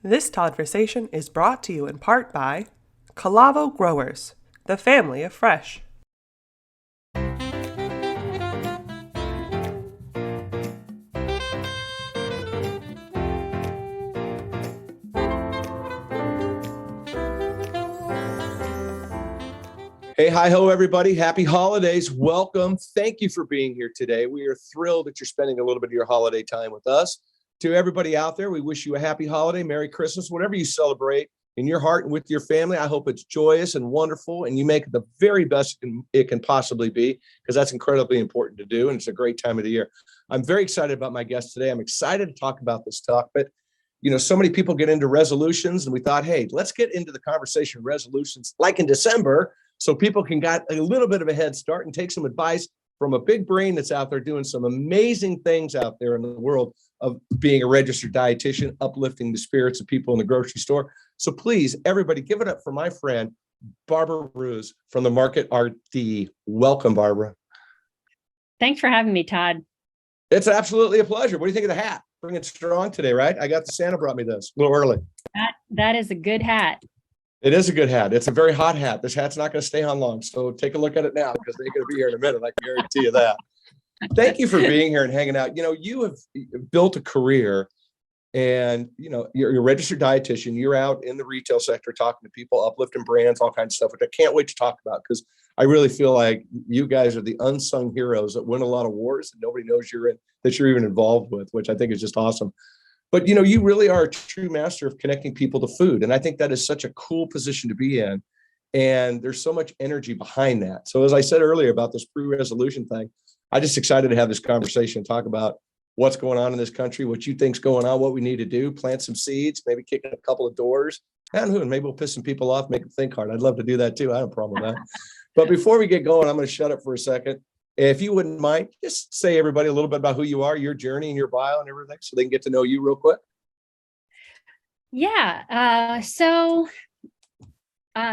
This Todd-versation is brought to you in part by Calavo Growers, the family of fresh. Hey, hi, ho, everybody. Happy holidays. Welcome. Thank you for being here today. We are thrilled that you're spending a little bit of your holiday time with us. To everybody out there, we wish you a happy holiday, Merry Christmas, whatever you celebrate in your heart and with your family. I hope it's joyous and wonderful, and you make it the very best it can possibly be, because that's incredibly important to do, and it's a great time of the year. I'm very excited about my guest today. I'm excited to talk about this topic. So many people get into resolutions, and we thought, hey, let's get into the conversation of resolutions like in December, so people can get a little bit of a head start and take some advice from a big brain that's out there doing some amazing things out there in the world of being a registered dietitian, uplifting the spirits of people in the grocery store. So please, everybody, give it up for my friend, Barbara Ruhs from the Market RD. Welcome, Barbara. Thanks for having me, Todd. It's absolutely a pleasure. What do you think of the hat? Bring it strong today, right? I got Santa brought me this a little early. That is a good hat. It is a good hat. It's a very hot hat. This hat's not going to stay on long. So take a look at it now, because they're going to be here in a minute. I can guarantee you that. Thank you for being here and hanging out. You have built a career, and, you're a registered dietitian. You're out in the retail sector talking to people, uplifting brands, all kinds of stuff, which I can't wait to talk about, because I really feel like you guys are the unsung heroes that win a lot of wars that nobody knows that you're even involved with, which I think is just awesome. But, you really are a true master of connecting people to food. And I think that is such a cool position to be in. And there's so much energy behind that. So as I said earlier about this pre-resolution thing, I'm just excited to have this conversation, talk about what's going on in this country, what you think's going on, what we need to do, plant some seeds, maybe kick in a couple of doors. And maybe we'll piss some people off, make them think hard. I'd love to do that too. I have a problem with that. But before we get going, I'm going to shut up for a second. If you wouldn't mind, just say everybody a little bit about who you are, your journey and your bio and everything, so they can get to know you real quick. Yeah.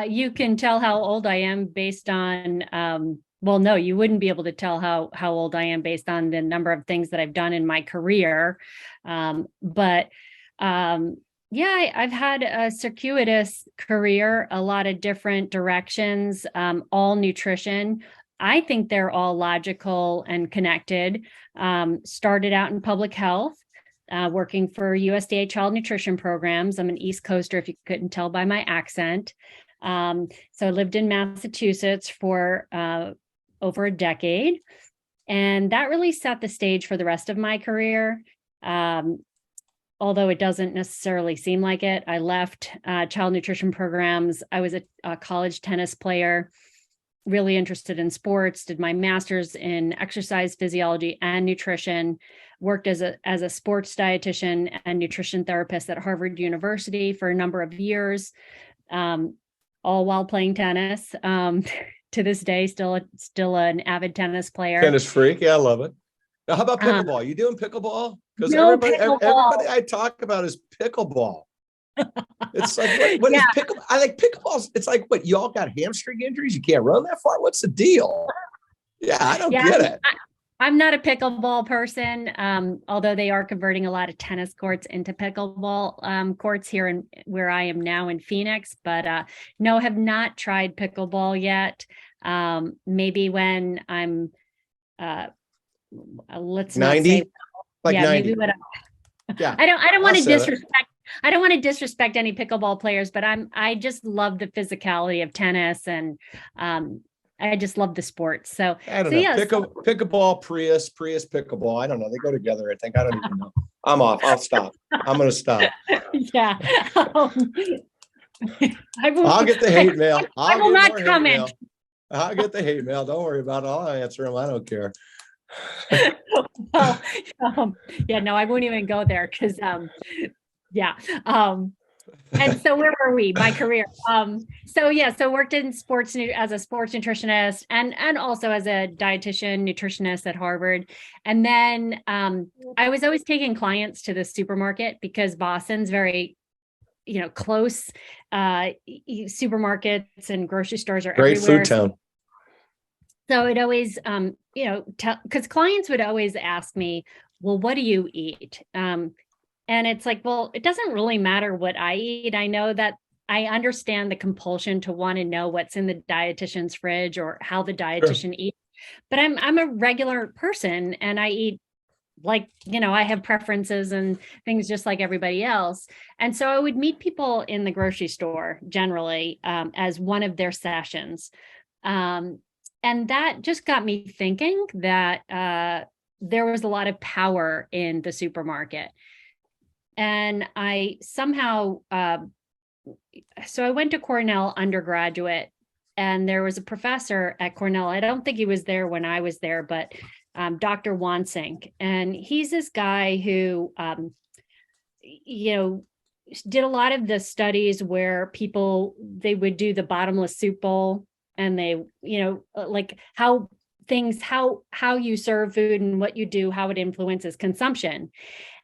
You can tell how old I am based on, well, no, you wouldn't be able to tell how old I am based on the number of things that I've done in my career. Yeah, I've had a circuitous career, a lot of different directions, all nutrition. I think they're all logical and connected. Started out in public health, working for USDA child nutrition programs. I'm an East Coaster, if you couldn't tell by my accent. So I lived in Massachusetts for over a decade, and that really set the stage for the rest of my career. Although it doesn't necessarily seem like it. I left child nutrition programs. I was a college tennis player, really interested in sports, did my master's in exercise physiology and nutrition, worked as a sports dietitian and nutrition therapist at Harvard University for a number of years, all while playing tennis. To this day, still an avid tennis player. Tennis freak. Yeah, I love it. Now, how about pickleball? You doing pickleball? Because no, everybody I talk about is pickleball. It's like, what is pickleball? I like pickleballs. It's like, what, y'all got hamstring injuries? You can't run that far? What's the deal? Yeah, I don't get it. I'm not a pickleball person, although they are converting a lot of tennis courts into pickleball courts here where I am now in Phoenix. But no, have not tried pickleball yet. Maybe when I'm, let's 90? not say, like yeah, 90. maybe when Yeah, I don't want to disrespect. I don't want to disrespect any pickleball players, but I just love the physicality of tennis, and I just love the sport. So I don't know. Yeah, Pickleball, Prius, pickleball. I don't know. They go together, I think. I don't even know. I'm off. I'll stop. I'm going to stop. Yeah. I'll get the hate mail. I will not comment. I'll get the hate mail. Don't worry about it. I'll answer them. I don't care. Well, yeah, no, I won't even go there because, yeah. And so where were we? My career. So worked in sports as a sports nutritionist and also as a dietitian nutritionist at Harvard. And then I was always taking clients to the supermarket because Boston's very, close. Supermarkets and grocery stores are great everywhere. Food town. So it always, because clients would always ask me, well, what do you eat? And it's like, well, it doesn't really matter what I eat. I know that I understand the compulsion to want to know what's in the dietitian's fridge or how the Sure. dietitian eats. But I'm a regular person and I eat like, I have preferences and things just like everybody else. And so I would meet people in the grocery store generally as one of their sessions. Um, and that just got me thinking that there was a lot of power in the supermarket. And I somehow, so I went to Cornell undergraduate, and there was a professor at Cornell. I don't think he was there when I was there, but Dr. Wansink. And he's this guy who, you know, did a lot of the studies where they would do the bottomless soup bowl, and they, like how you serve food and what you do, how it influences consumption.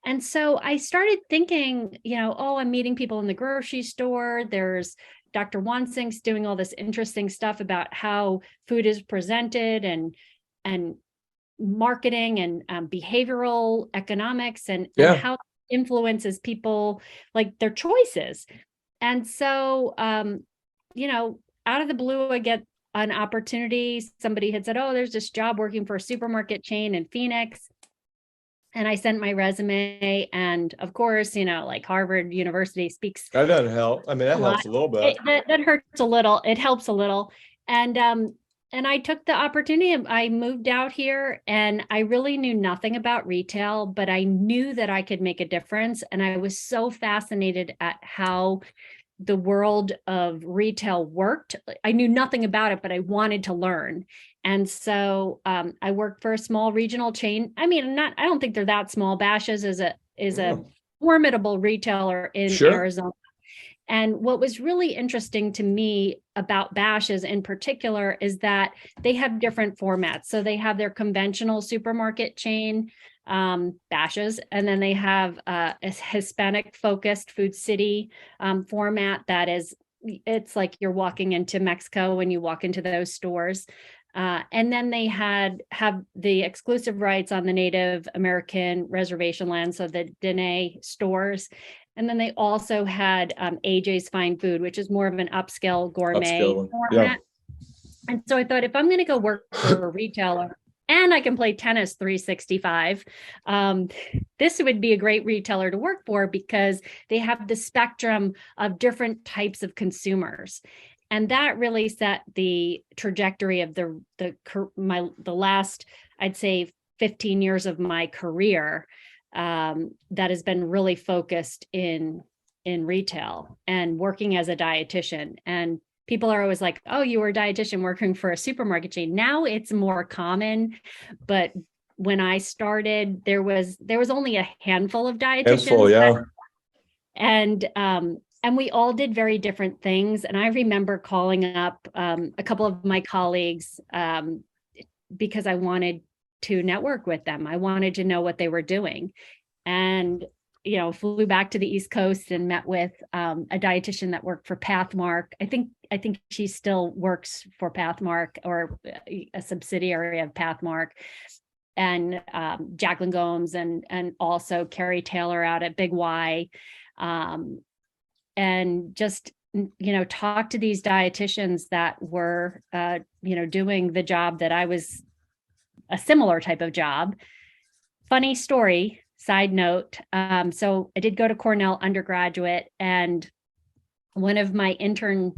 And so I started thinking, oh, I'm meeting people in the grocery store. There's Dr. Wansink's doing all this interesting stuff about how food is presented and marketing and behavioral economics and Yeah. how it influences people, like their choices. And so, out of the blue, I get an opportunity. Somebody had said, oh, there's this job working for a supermarket chain in Phoenix. And I sent my resume, and of course, like Harvard University speaks That doesn't help. I mean, that a lot. helps a little bit. That hurts a little. It helps a little. And I took the opportunity. I moved out here, and I really knew nothing about retail, but I knew that I could make a difference. And I was so fascinated at how the world of retail worked. I knew nothing about it, but I wanted to learn. And so I worked for a small regional chain. I mean, I don't think they're that small. Bashas' is a formidable retailer in Sure. Arizona. And what was really interesting to me about Bashas' in particular is that they have different formats. So they have their conventional supermarket chain, Bashas', and then they have a Hispanic focused Food City format it's like you're walking into Mexico when you walk into those stores. And then they have the exclusive rights on the Native American reservation land, so the Dene stores. And then they also had AJ's Fine Food, which is more of an upscale gourmet format. Yeah. And so I thought, if I'm going to go work for a retailer and I can play tennis 365, this would be a great retailer to work for, because they have the spectrum of different types of consumers. And that really set the trajectory of the last, I'd say, 15 years of my career, that has been really focused in retail and working as a dietitian. And people are always like, oh, you were a dietitian working for a supermarket chain. Now it's more common, but when I started, there was only a handful of dietitians. Yeah. And we all did very different things. And I remember calling up a couple of my colleagues because I wanted to network with them. I wanted to know what they were doing. And, flew back to the East Coast and met with a dietitian that worked for Pathmark. I think she still works for Pathmark, or a subsidiary of Pathmark. And Jacqueline Gomes and also Carrie Taylor out at Big Y. And just, talk to these dietitians that were, doing the job that I was, a similar type of job. Funny story, side note. So I did go to Cornell undergraduate, and one of my intern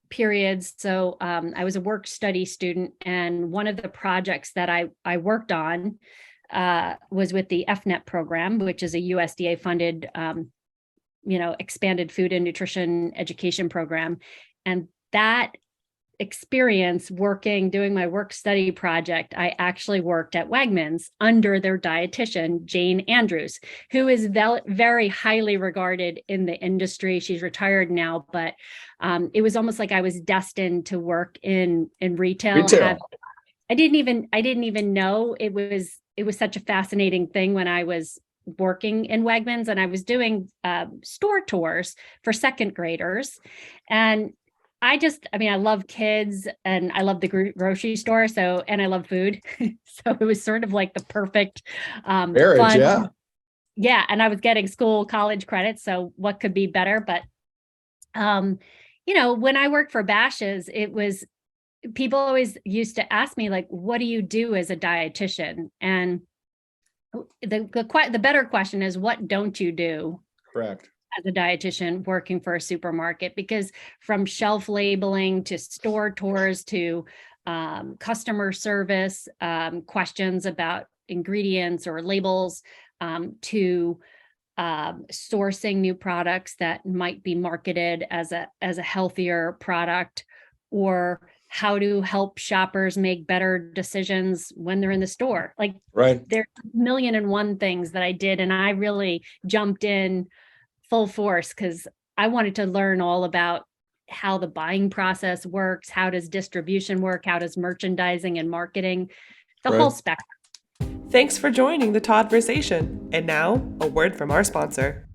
periods, so I was a work study student, and one of the projects that I worked on was with the FNET program, which is a USDA funded expanded food and nutrition education program. And that experience doing my work study project, I actually worked at Wegmans under their dietitian, Jane Andrews, who is very highly regarded in the industry. She's retired now, but it was almost like I was destined to work in retail. I didn't even know it was such a fascinating thing when I was working in Wegmans, and I was doing store tours for second graders. And I love kids and I love the grocery store. And I love food. So it was sort of like the perfect marriage, fun, yeah. yeah, and I was getting school, college credits. So what could be better? But, um, when I worked for Bash's, it was people always used to ask me, like, what do you do as a dietitian? And the better question is, what don't you do Correct. as a dietitian working for a supermarket? Because from shelf labeling to store tours to customer service, questions about ingredients or labels, to sourcing new products that might be marketed as a healthier product, or how to help shoppers make better decisions when they're in the store. Like, Right. there's a million and one things that I did, and I really jumped in full force because I wanted to learn all about how the buying process works, how does distribution work, how does merchandising and marketing, the whole Right. spectrum. Thanks for joining the Todd-versation. And now, a word from our sponsor.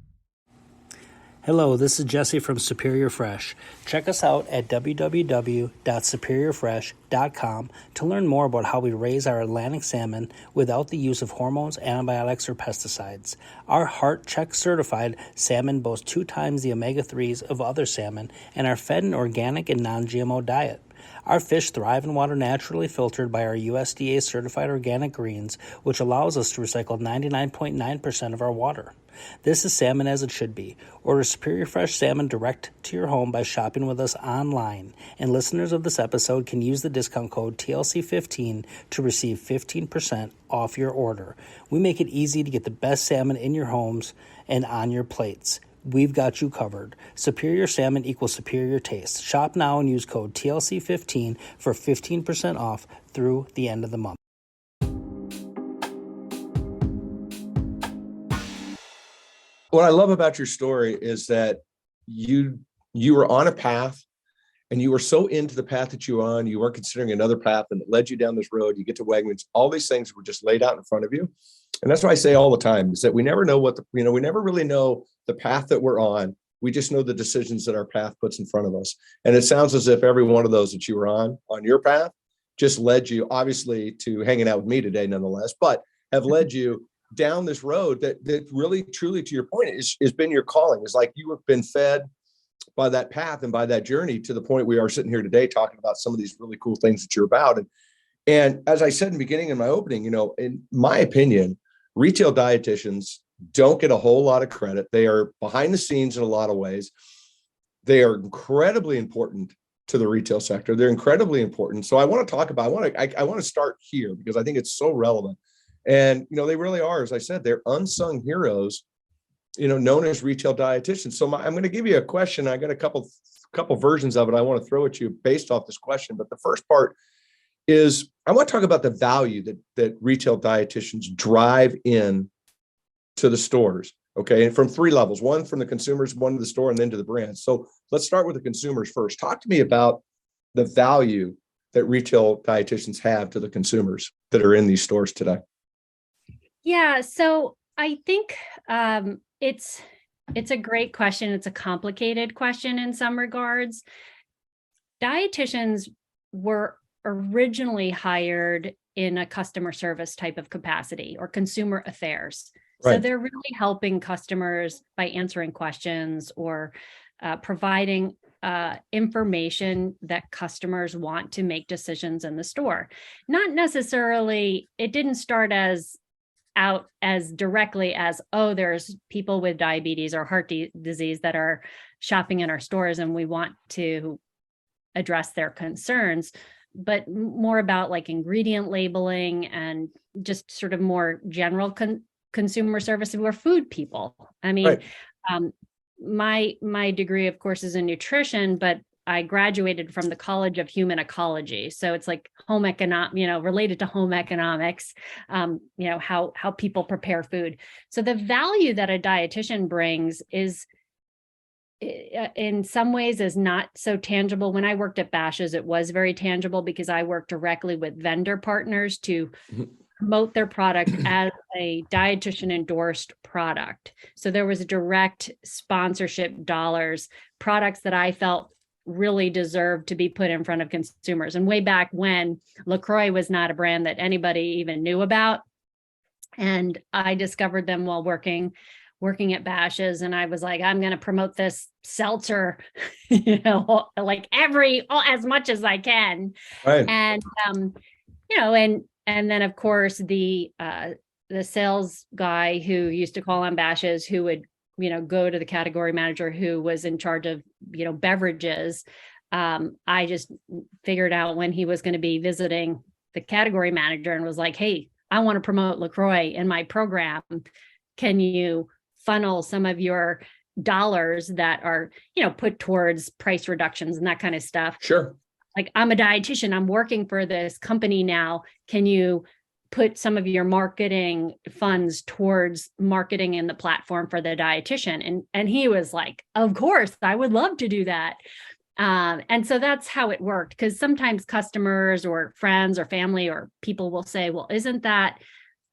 Hello, this is Jesse from Superior Fresh. Check us out at www.superiorfresh.com to learn more about how we raise our Atlantic salmon without the use of hormones, antibiotics, or pesticides. Our Heart Check certified salmon boast 2 times the omega-3s of other salmon and are fed an organic and non-GMO diet. Our fish thrive in water naturally filtered by our USDA certified organic greens, which allows us to recycle 99.9% of our water. This is salmon as it should be. Order Superior Fresh salmon direct to your home by shopping with us online. And listeners of this episode can use the discount code TLC15 to receive 15% off your order. We make it easy to get the best salmon in your homes and on your plates. We've got you covered. Superior salmon equals superior taste. Shop now and use code TLC15 for 15% off through the end of the month. What I love about your story is that you were on a path, and you were so into the path that you were on, you weren't considering another path, and it led you down this road. You get to Wegmans. All these things were just laid out in front of you. And that's what I say all the time, is that we never know we never really know the path that we're on. We just know the decisions that our path puts in front of us. And it sounds as if every one of those that you were on your path just led you, obviously, to hanging out with me today, nonetheless, but have led you down this road that really, truly, to your point, is been your calling. It's like you have been fed by that path and by that journey to the point we are sitting here today talking about some of these really cool things that you're about. And as I said in the beginning, in my opening, in my opinion, retail dietitians don't get a whole lot of credit. They are behind the scenes in a lot of ways. They are incredibly important to the retail sector. They're incredibly important. So I want to talk about, I want to start here because I think it's so relevant. And, they really are, as I said, they're unsung heroes, known as retail dietitians. So I'm going to give you a question. I got a couple versions of it I want to throw at you based off this question. But the first part is I want to talk about the value that retail dietitians drive in to the stores. Okay. And from 3 levels, one from the consumers, one to the store, and then to the brands. So let's start with the consumers first. Talk to me about the value that retail dietitians have to the consumers that are in these stores today. Yeah, so I think it's a great question. It's a complicated question in some regards. Dietitians were originally hired in a customer service type of capacity or consumer affairs. So they're really helping customers by answering questions or providing information that customers want to make decisions in the store. Not necessarily, it didn't start out as directly as, oh, there's people with diabetes or heart disease that are shopping in our stores and we want to address their concerns, but more about like ingredient labeling and just sort of more general consumer service. We're food people. I mean, my degree, of course, is in nutrition, but I graduated from the College of Human Ecology. So it's like home related to home economics, how people prepare food. So the value that a dietitian brings is in some ways is not so tangible. When I worked at Bash's, it was very tangible because I worked directly with vendor partners to promote their product as a dietitian endorsed product. So there was direct sponsorship dollars, products that I felt really deserved to be put in front of consumers. And way back when LaCroix was not a brand that anybody even knew about, And I discovered them while working at Bash's, and I was like, I'm going to promote this seltzer, like as much as I can. Right. And and then of course the sales guy who used to call on Bash's, who would go to the category manager who was in charge of beverages. I just figured out when he was going to be visiting the category manager and was like, hey, I want to promote LaCroix in my program. Can you funnel some of your dollars that are, put towards price reductions and that kind of stuff? Sure. Like, I'm a dietitian, I'm working for this company now. Can you put some of your marketing funds towards marketing in the platform for the dietitian? And he was like, of course, I would love to do that. And so that's how it worked, because sometimes customers or friends or family or people will say, well, isn't that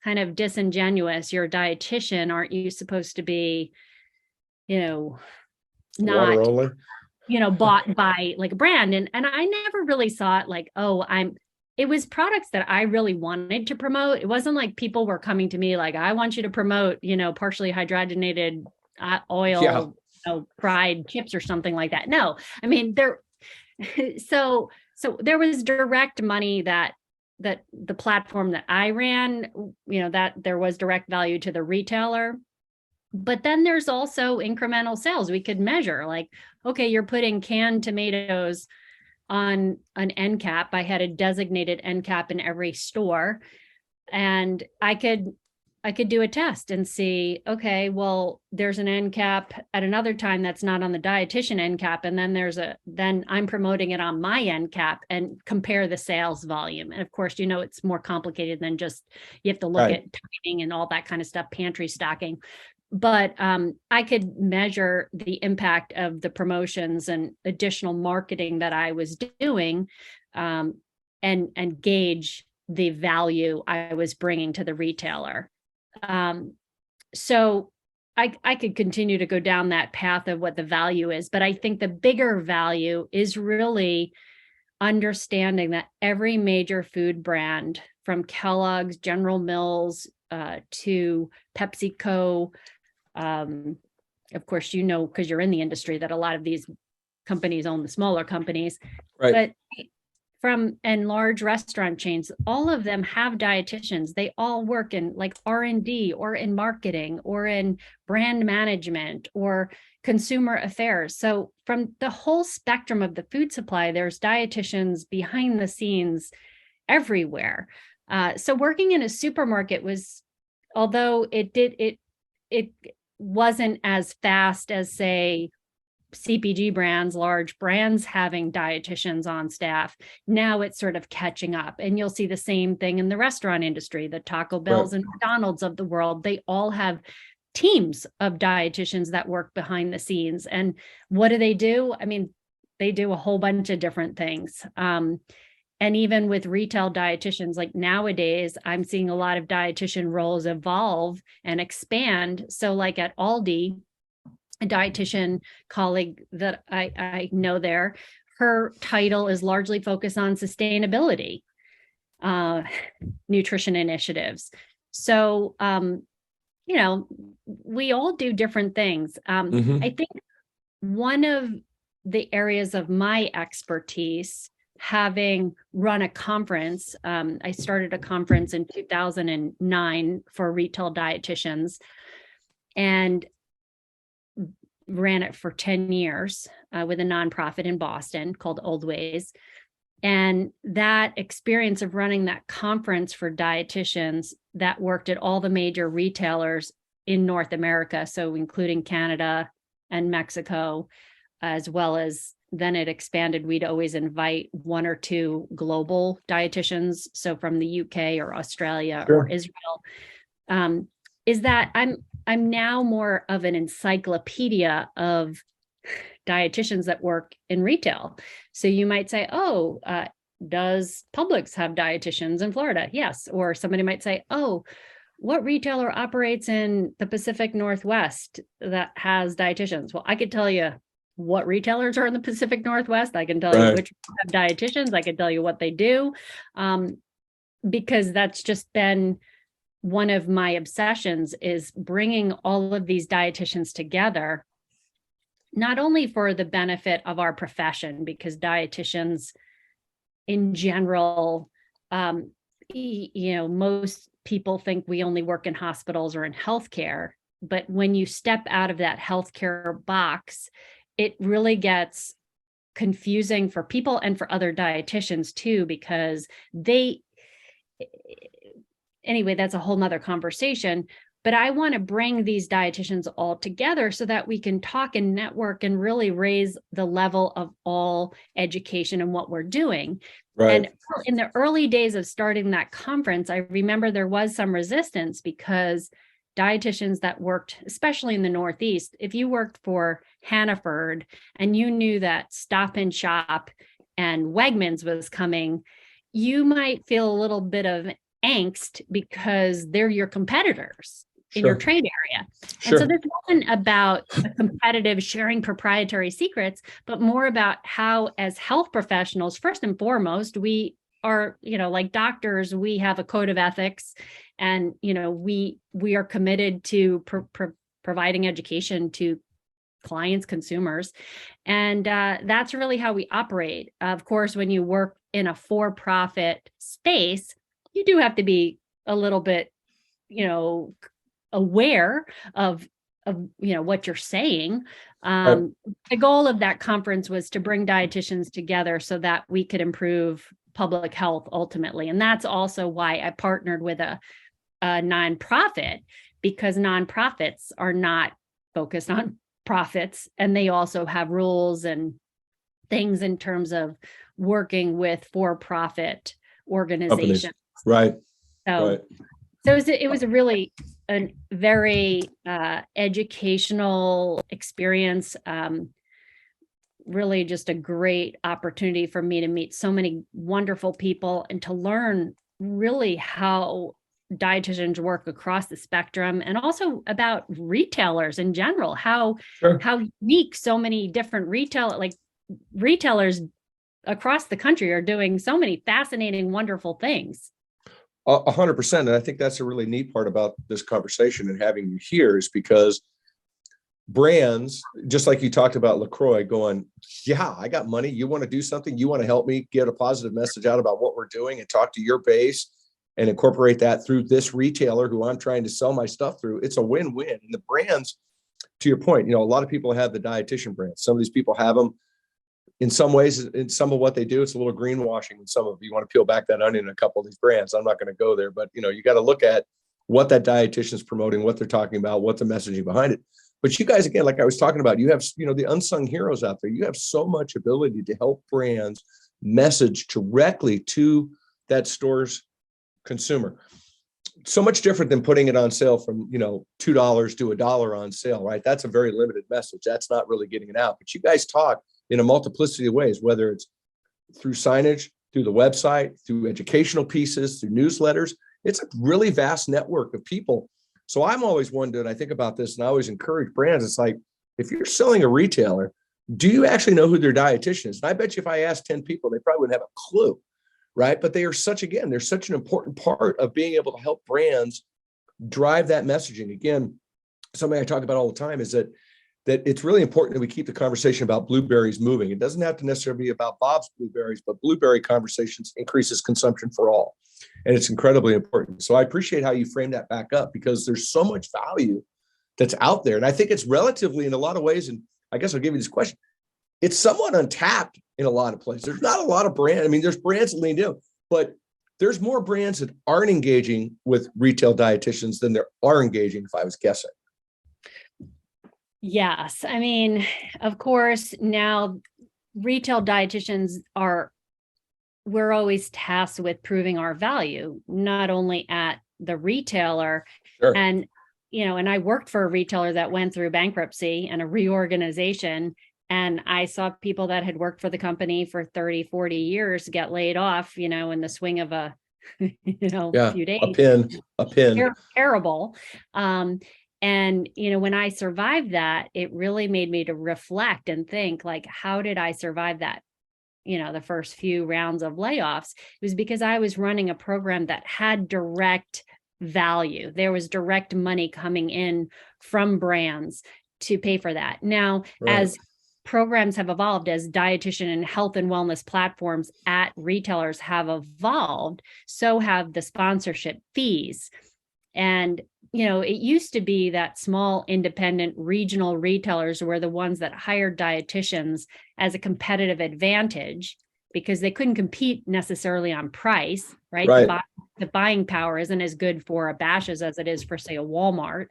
kind of disingenuous? You're a dietitian. Aren't you supposed to be, not Water only? bought by like a brand? And I never really saw it like, it was products that I really wanted to promote. It wasn't like people were coming to me like, I want you to promote, partially hydrogenated oil, fried chips or something like that. No, I mean, so there was direct money that the platform that I ran, that there was direct value to the retailer. But then there's also incremental sales we could measure, like, okay, you're putting canned tomatoes on an end cap. I had a designated end cap in every store, and I could do a test and see, okay, well, there's an end cap at another time that's not on the dietitian end cap. And then then I'm promoting it on my end cap and compare the sales volume. And of course, it's more complicated than just, you have to look at timing and all that kind of stuff, pantry stocking. But I could measure the impact of the promotions and additional marketing that I was doing, and gauge the value I was bringing to the retailer. So I could continue to go down that path of what the value is, but I think the bigger value is really understanding that every major food brand, from Kellogg's, General Mills, to PepsiCo, of course, because you're in the industry, that a lot of these companies own the smaller companies, right? But and large restaurant chains, all of them have dietitians. They all work in like R&D or in marketing or in brand management or consumer affairs. So from the whole spectrum of the food supply, there's dietitians behind the scenes everywhere. So working in a supermarket was, although it wasn't as fast as, say, CPG brands, large brands having dietitians on staff. Now it's sort of catching up, and you'll see the same thing in the restaurant industry. The Taco Bells and McDonald's of the world, they all have teams of dietitians that work behind the scenes. And what do? I mean, they do a whole bunch of different things. And even with retail dietitians, like nowadays, I'm seeing a lot of dietitian roles evolve and expand. So like at Aldi, a dietitian colleague that I know there, her title is largely focused on sustainability, nutrition initiatives. So, we all do different things. I think one of the areas of my expertise, having run a conference, I started a conference in 2009 for retail dietitians, and ran it for 10 years with a nonprofit in Boston called Old Ways. And that experience of running that conference for dietitians that worked at all the major retailers in North America, so including Canada and Mexico, as well as then it expanded. We'd always invite one or two global dietitians, so from the UK or Australia or Israel, is that I'm now more of an encyclopedia of dietitians that work in retail. So you might say, does Publix have dietitians in Florida? Yes. Or somebody might say, what retailer operates in the Pacific Northwest that has dietitians? Well, I could tell you what retailers are in the Pacific Northwest. I can tell you which have dietitians. I can tell you what they do, because that's just been one of my obsessions is bringing all of these dietitians together, not only for the benefit of our profession, because dietitians in general, most people think we only work in hospitals or in healthcare. But when you step out of that healthcare box, it really gets confusing for people and for other dietitians too, because anyway, that's a whole nother conversation. But I want to bring these dietitians all together so that we can talk and network and really raise the level of all education and what we're doing. Right. And in the early days of starting that conference, I remember there was some resistance because dietitians that worked, especially in the Northeast, if you worked for Hannaford and you knew that Stop and Shop and Wegmans was coming, you might feel a little bit of angst because they're your competitors in your trade area. Sure. And so this wasn't about a competitive sharing proprietary secrets, but more about how, as health professionals, first and foremost, we are, like doctors, we have a code of ethics, and, we are committed to providing education to clients, consumers. And that's really how we operate. Of course, when you work in a for-profit space, you do have to be a little bit, aware of what you're saying. The goal of that conference was to bring dietitians together so that we could improve public health ultimately. And that's also why I partnered with a nonprofit, because nonprofits are not focused on profits, and they also have rules and things in terms of working with for-profit organizations. Right. So it was a very educational experience. Really just a great opportunity for me to meet so many wonderful people and to learn really how dietitians work across the spectrum, and also about retailers in general, how unique so many different retailers across the country are doing so many fascinating, wonderful things. 100%. And I think that's a really neat part about this conversation and having you here, is because brands, just like you talked about LaCroix, going, yeah, I got money. You want to do something? You want to help me get a positive message out about what we're doing and talk to your base and incorporate that through this retailer who I'm trying to sell my stuff through. It's a win-win. And the brands, to your point, a lot of people have the dietitian brands. Some of these people have them. In some ways, in some of what they do, it's a little greenwashing. And some of you want to peel back that onion in a couple of these brands. I'm not going to go there, but you got to look at what that dietitian is promoting, what they're talking about, what the messaging behind it. But you guys, again, like I was talking about, you have, the unsung heroes out there. You have so much ability to help brands message directly to that store's consumer. So much different than putting it on sale from, $2 to $1 on sale, right? That's a very limited message. That's not really getting it out. But you guys talk in a multiplicity of ways, whether it's through signage, through the website, through educational pieces, through newsletters. It's a really vast network of people. So I'm always wondering, I think about this, and I always encourage brands. It's like, if you're selling a retailer, do you actually know who their dietitian is? And I bet you if I asked 10 people, they probably wouldn't have a clue, right? But they're such an important part of being able to help brands drive that messaging. Again, something I talk about all the time is that it's really important that we keep the conversation about blueberries moving. It doesn't have to necessarily be about Bob's blueberries, but blueberry conversations increases consumption for all. And it's incredibly important. So I appreciate how you frame that back up, because there's so much value that's out there. And I think it's relatively, in a lot of ways, and I guess I'll give you this question, it's somewhat untapped in a lot of places. There's not a lot of brands. I mean, there's brands that lean in, but there's more brands that aren't engaging with retail dietitians than there are engaging, if I was guessing. Yes. I mean, of course, now retail dietitians we're always tasked with proving our value, not only at the retailer. Sure. And, and I worked for a retailer that went through bankruptcy and a reorganization. And I saw people that had worked for the company for 30, 40 years get laid off, in the swing of a few days. A pin. Terrible. And, when I survived that, it really made me to reflect and think, like, how did I survive that? The first few rounds of layoffs. It was because I was running a program that had direct value. There was direct money coming in from brands to pay for that. Now, Right. as programs have evolved, as dietitian and health and wellness platforms at retailers have evolved, so have the sponsorship fees. And, it used to be that small independent regional retailers were the ones that hired dietitians as a competitive advantage because they couldn't compete necessarily on price, right? Right. The buying power isn't as good for a Bashas' as it is for, say, a Walmart.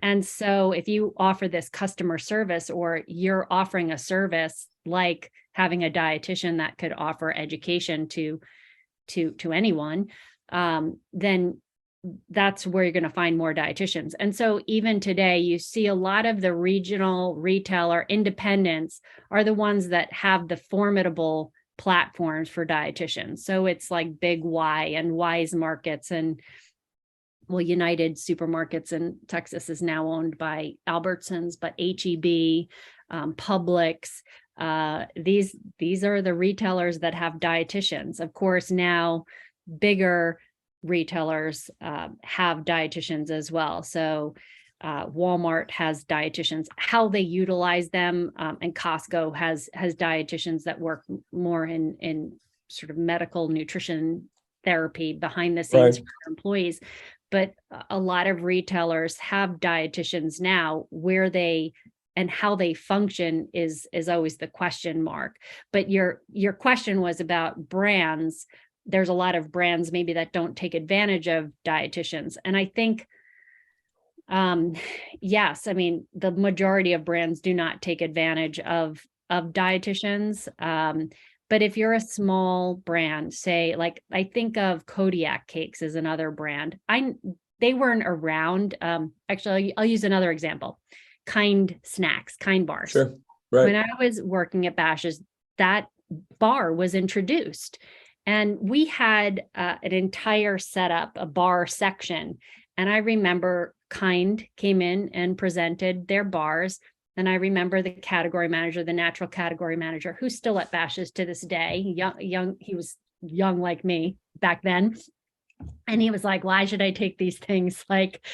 And so if you offer this customer service, or you're offering a service like having a dietitian that could offer education to anyone, then that's where you're going to find more dietitians. And so even today, you see a lot of the regional retailer independents are the ones that have the formidable platforms for dietitians. So it's like Big Y and Wise Markets, and United Supermarkets in Texas is now owned by Albertsons, but HEB, Publix, these are the retailers that have dietitians. Of course, now bigger retailers have dietitians as well. So Walmart has dietitians. How they utilize them, and Costco has dietitians that work more in sort of medical nutrition therapy behind the scenes for their employees. But a lot of retailers have dietitians now. Where they and how they function is always the question mark. But your question was about brands. There's a lot of brands maybe that don't take advantage of dietitians. And I think, yes, I mean, the majority of brands do not take advantage of dietitians. But if you're a small brand, say, like, I think of Kodiak Cakes as another brand. They weren't around. Actually, I'll use another example. Kind Snacks, Kind Bars. Sure. Right. When I was working at Bashas', that bar was introduced. And we had an entire setup, a bar section. And I remember Kind came in and presented their bars. And I remember the category manager, the natural category manager, who's still at Bashas' to this day, young, he was young like me back then. And he was like, why should I take these things? Like,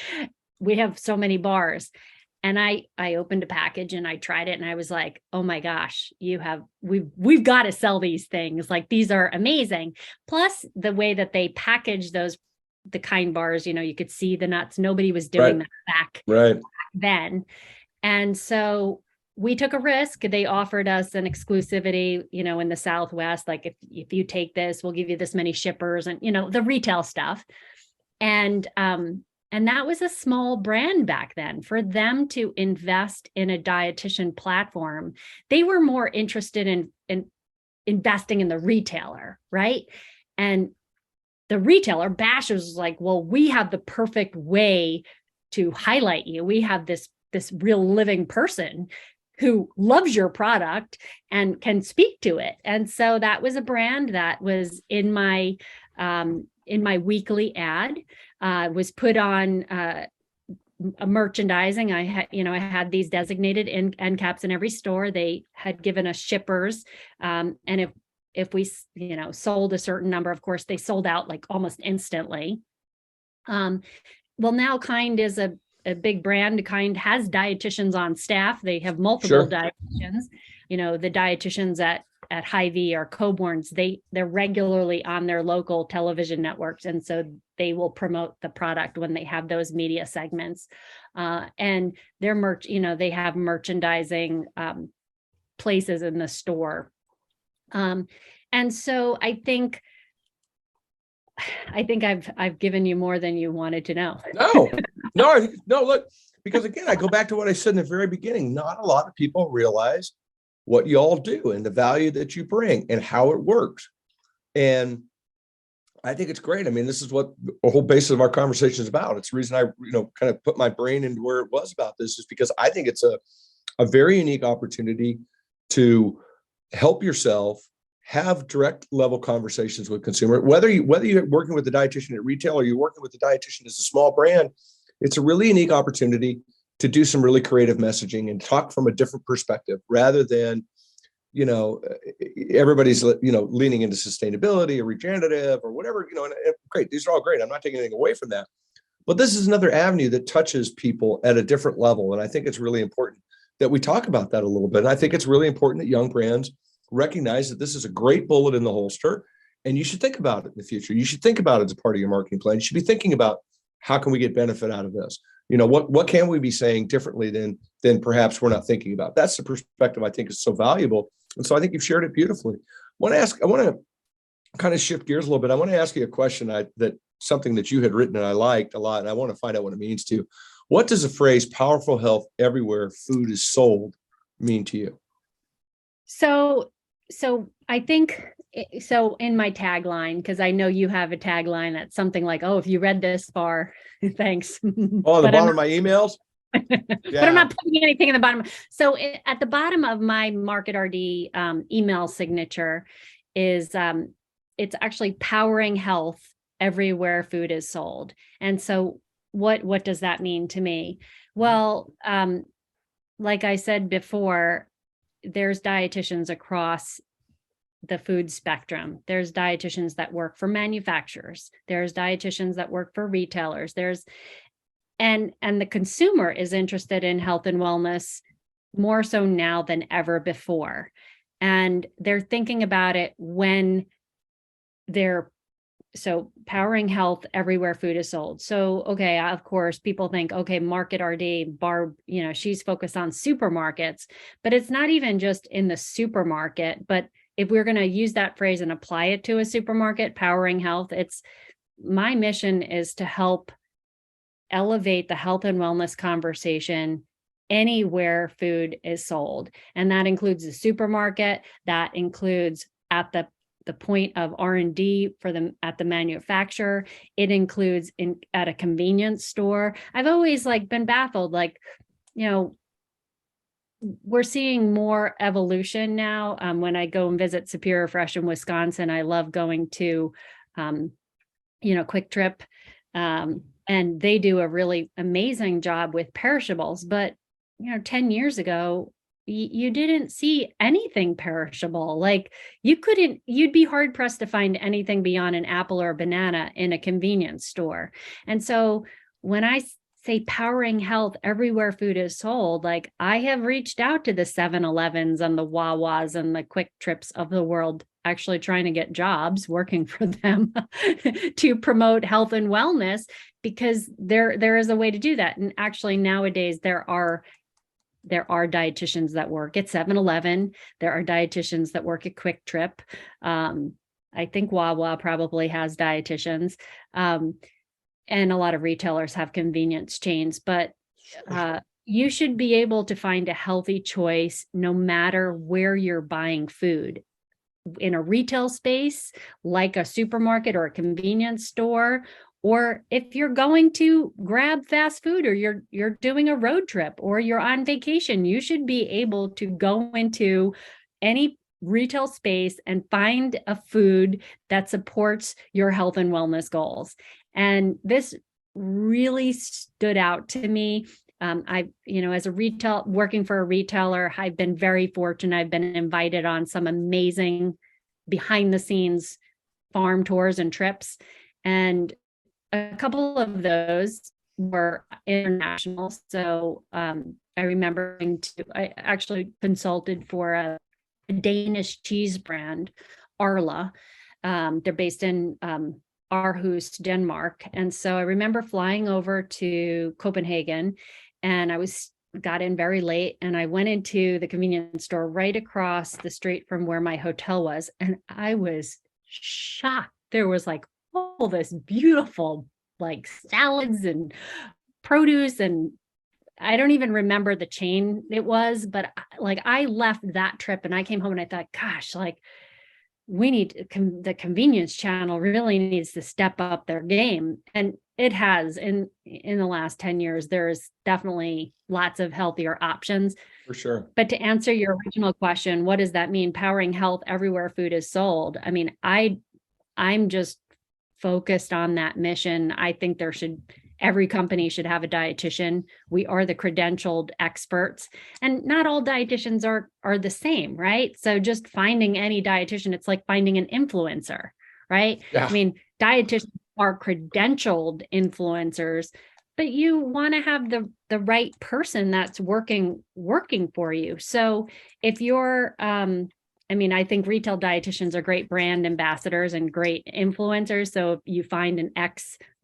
we have so many bars. And I opened a package and I tried it and I was like, oh my gosh, we've got to sell these things. Like, these are amazing. Plus the way that they package the Kind bars, you could see the nuts. Nobody was doing that back then. And so we took a risk. They offered us an exclusivity, in the Southwest, like, if you take this, we'll give you this many shippers and, the retail stuff. And that was a small brand back then. For them to invest in a dietitian platform, they were more interested in investing in the retailer, right? And the retailer, Bash, was like, well, we have the perfect way to highlight you. We have this real living person who loves your product and can speak to it. And so that was a brand that was in my weekly ad, was put on merchandising. I had these designated end caps in every store. They had given us shippers. And if we, sold a certain number, of course, they sold out like almost instantly. Well, now Kind is a big brand. Kind has dietitians on staff. They have multiple dietitians. The dietitians at Hy-Vee or Coborn's, they're regularly on their local television networks. And so they will promote the product when they have those media segments. And their they have merchandising places in the store. And so I think I've given you more than you wanted to know. No, look, because again, I go back to what I said in the very beginning. Not a lot of people realize what you all do and the value that you bring and how it works. And I think it's great. I mean, this is what the whole basis of our conversation is about. It's the reason I, kind of put my brain into where it was about this, is because I think it's a very unique opportunity to help yourself have direct level conversations with consumer, whether you're working with the dietitian at retail or you're working with the dietitian as a small brand. It's a really unique opportunity to do some really creative messaging and talk from a different perspective, rather than, everybody's, leaning into sustainability or regenerative or whatever, and great. These are all great. I'm not taking anything away from that. But this is another avenue that touches people at a different level. And I think it's really important that we talk about that a little bit. And I think it's really important that young brands recognize that this is a great bullet in the holster, and you should think about it in the future. You should think about it as a part of your marketing plan. You should be thinking about, how can we get benefit out of this? What can we be saying differently than perhaps we're not thinking about? That's the perspective I think is so valuable. And so I think you've shared it beautifully. I want to kind of shift gears a little bit. I want to ask you a question that something that you had written and I liked a lot, and I want to find out what it means to you. What does the phrase "powerful health everywhere food is sold" mean to you? So I think, so in my tagline, because I know you have a tagline that's something like, "Oh, if you read this far, thanks." Oh, the bottom of my emails? But I'm not putting anything in the bottom. So at the bottom of my Market RD email signature is, it's actually powering health everywhere food is sold. And so what does that mean to me? Well, like I said before, there's dietitians across the food spectrum. There's dietitians that work for manufacturers. There's dietitians that work for retailers. And the consumer is interested in health and wellness more so now than ever before. And they're thinking about it when so powering health everywhere food is sold. So, okay, of course, people think, okay, Market RD, Barb, she's focused on supermarkets, but it's not even just in the supermarket. But if we're going to use that phrase and apply it to a supermarket, powering health, my mission is to help elevate the health and wellness conversation anywhere food is sold. And that includes the supermarket, that includes at the point of R&D at the manufacturer. It includes at a convenience store. I've always been baffled, we're seeing more evolution now. When I go and visit Superior Fresh in Wisconsin, I love going to, Quick Trip. And they do a really amazing job with perishables. But, 10 years ago, you didn't see anything perishable. You'd be hard pressed to find anything beyond an apple or a banana in a convenience store. And so when I say powering health everywhere food is sold, I have reached out to the 7-Elevens and the Wawas and the Quick Trips of the world, actually trying to get jobs working for them to promote health and wellness, because there is a way to do that. And actually nowadays there are dietitians that work at 7-Eleven. There are dietitians that work at Quick Trip. I think Wawa probably has dietitians. And a lot of retailers have convenience chains, but you should be able to find a healthy choice no matter where you're buying food. In a retail space, like a supermarket or a convenience store, or if you're going to grab fast food, or you're doing a road trip, or you're on vacation, you should be able to go into any retail space and find a food that supports your health and wellness goals. And this really stood out to me. As working for a retailer, I've been very fortunate. I've been invited on some amazing behind the scenes farm tours and trips. And a couple of those were international. So I remember I actually consulted for a Danish cheese brand, Arla. They're based in Aarhus, Denmark. And so I remember flying over to Copenhagen, and I got in very late, and I went into the convenience store right across the street from where my hotel was. And I was shocked. There was all this beautiful salads and produce, and I don't even remember the chain it was, but I left that trip and I came home and I thought, gosh, we need the convenience channel really needs to step up their game. And it has in the last 10 years. There's definitely lots of healthier options. For sure. But to answer your original question, what does that mean? Powering health everywhere food is sold. I mean, I'm just focused on that mission. I think every company should have a dietitian. We are the credentialed experts, and not all dietitians are the same, right? So just finding any dietitian, it's like finding an influencer, right? Yeah. I mean, dietitians are credentialed influencers, but you want to have the right person that's working for you. So if you're I think retail dietitians are great brand ambassadors and great influencers. So if you find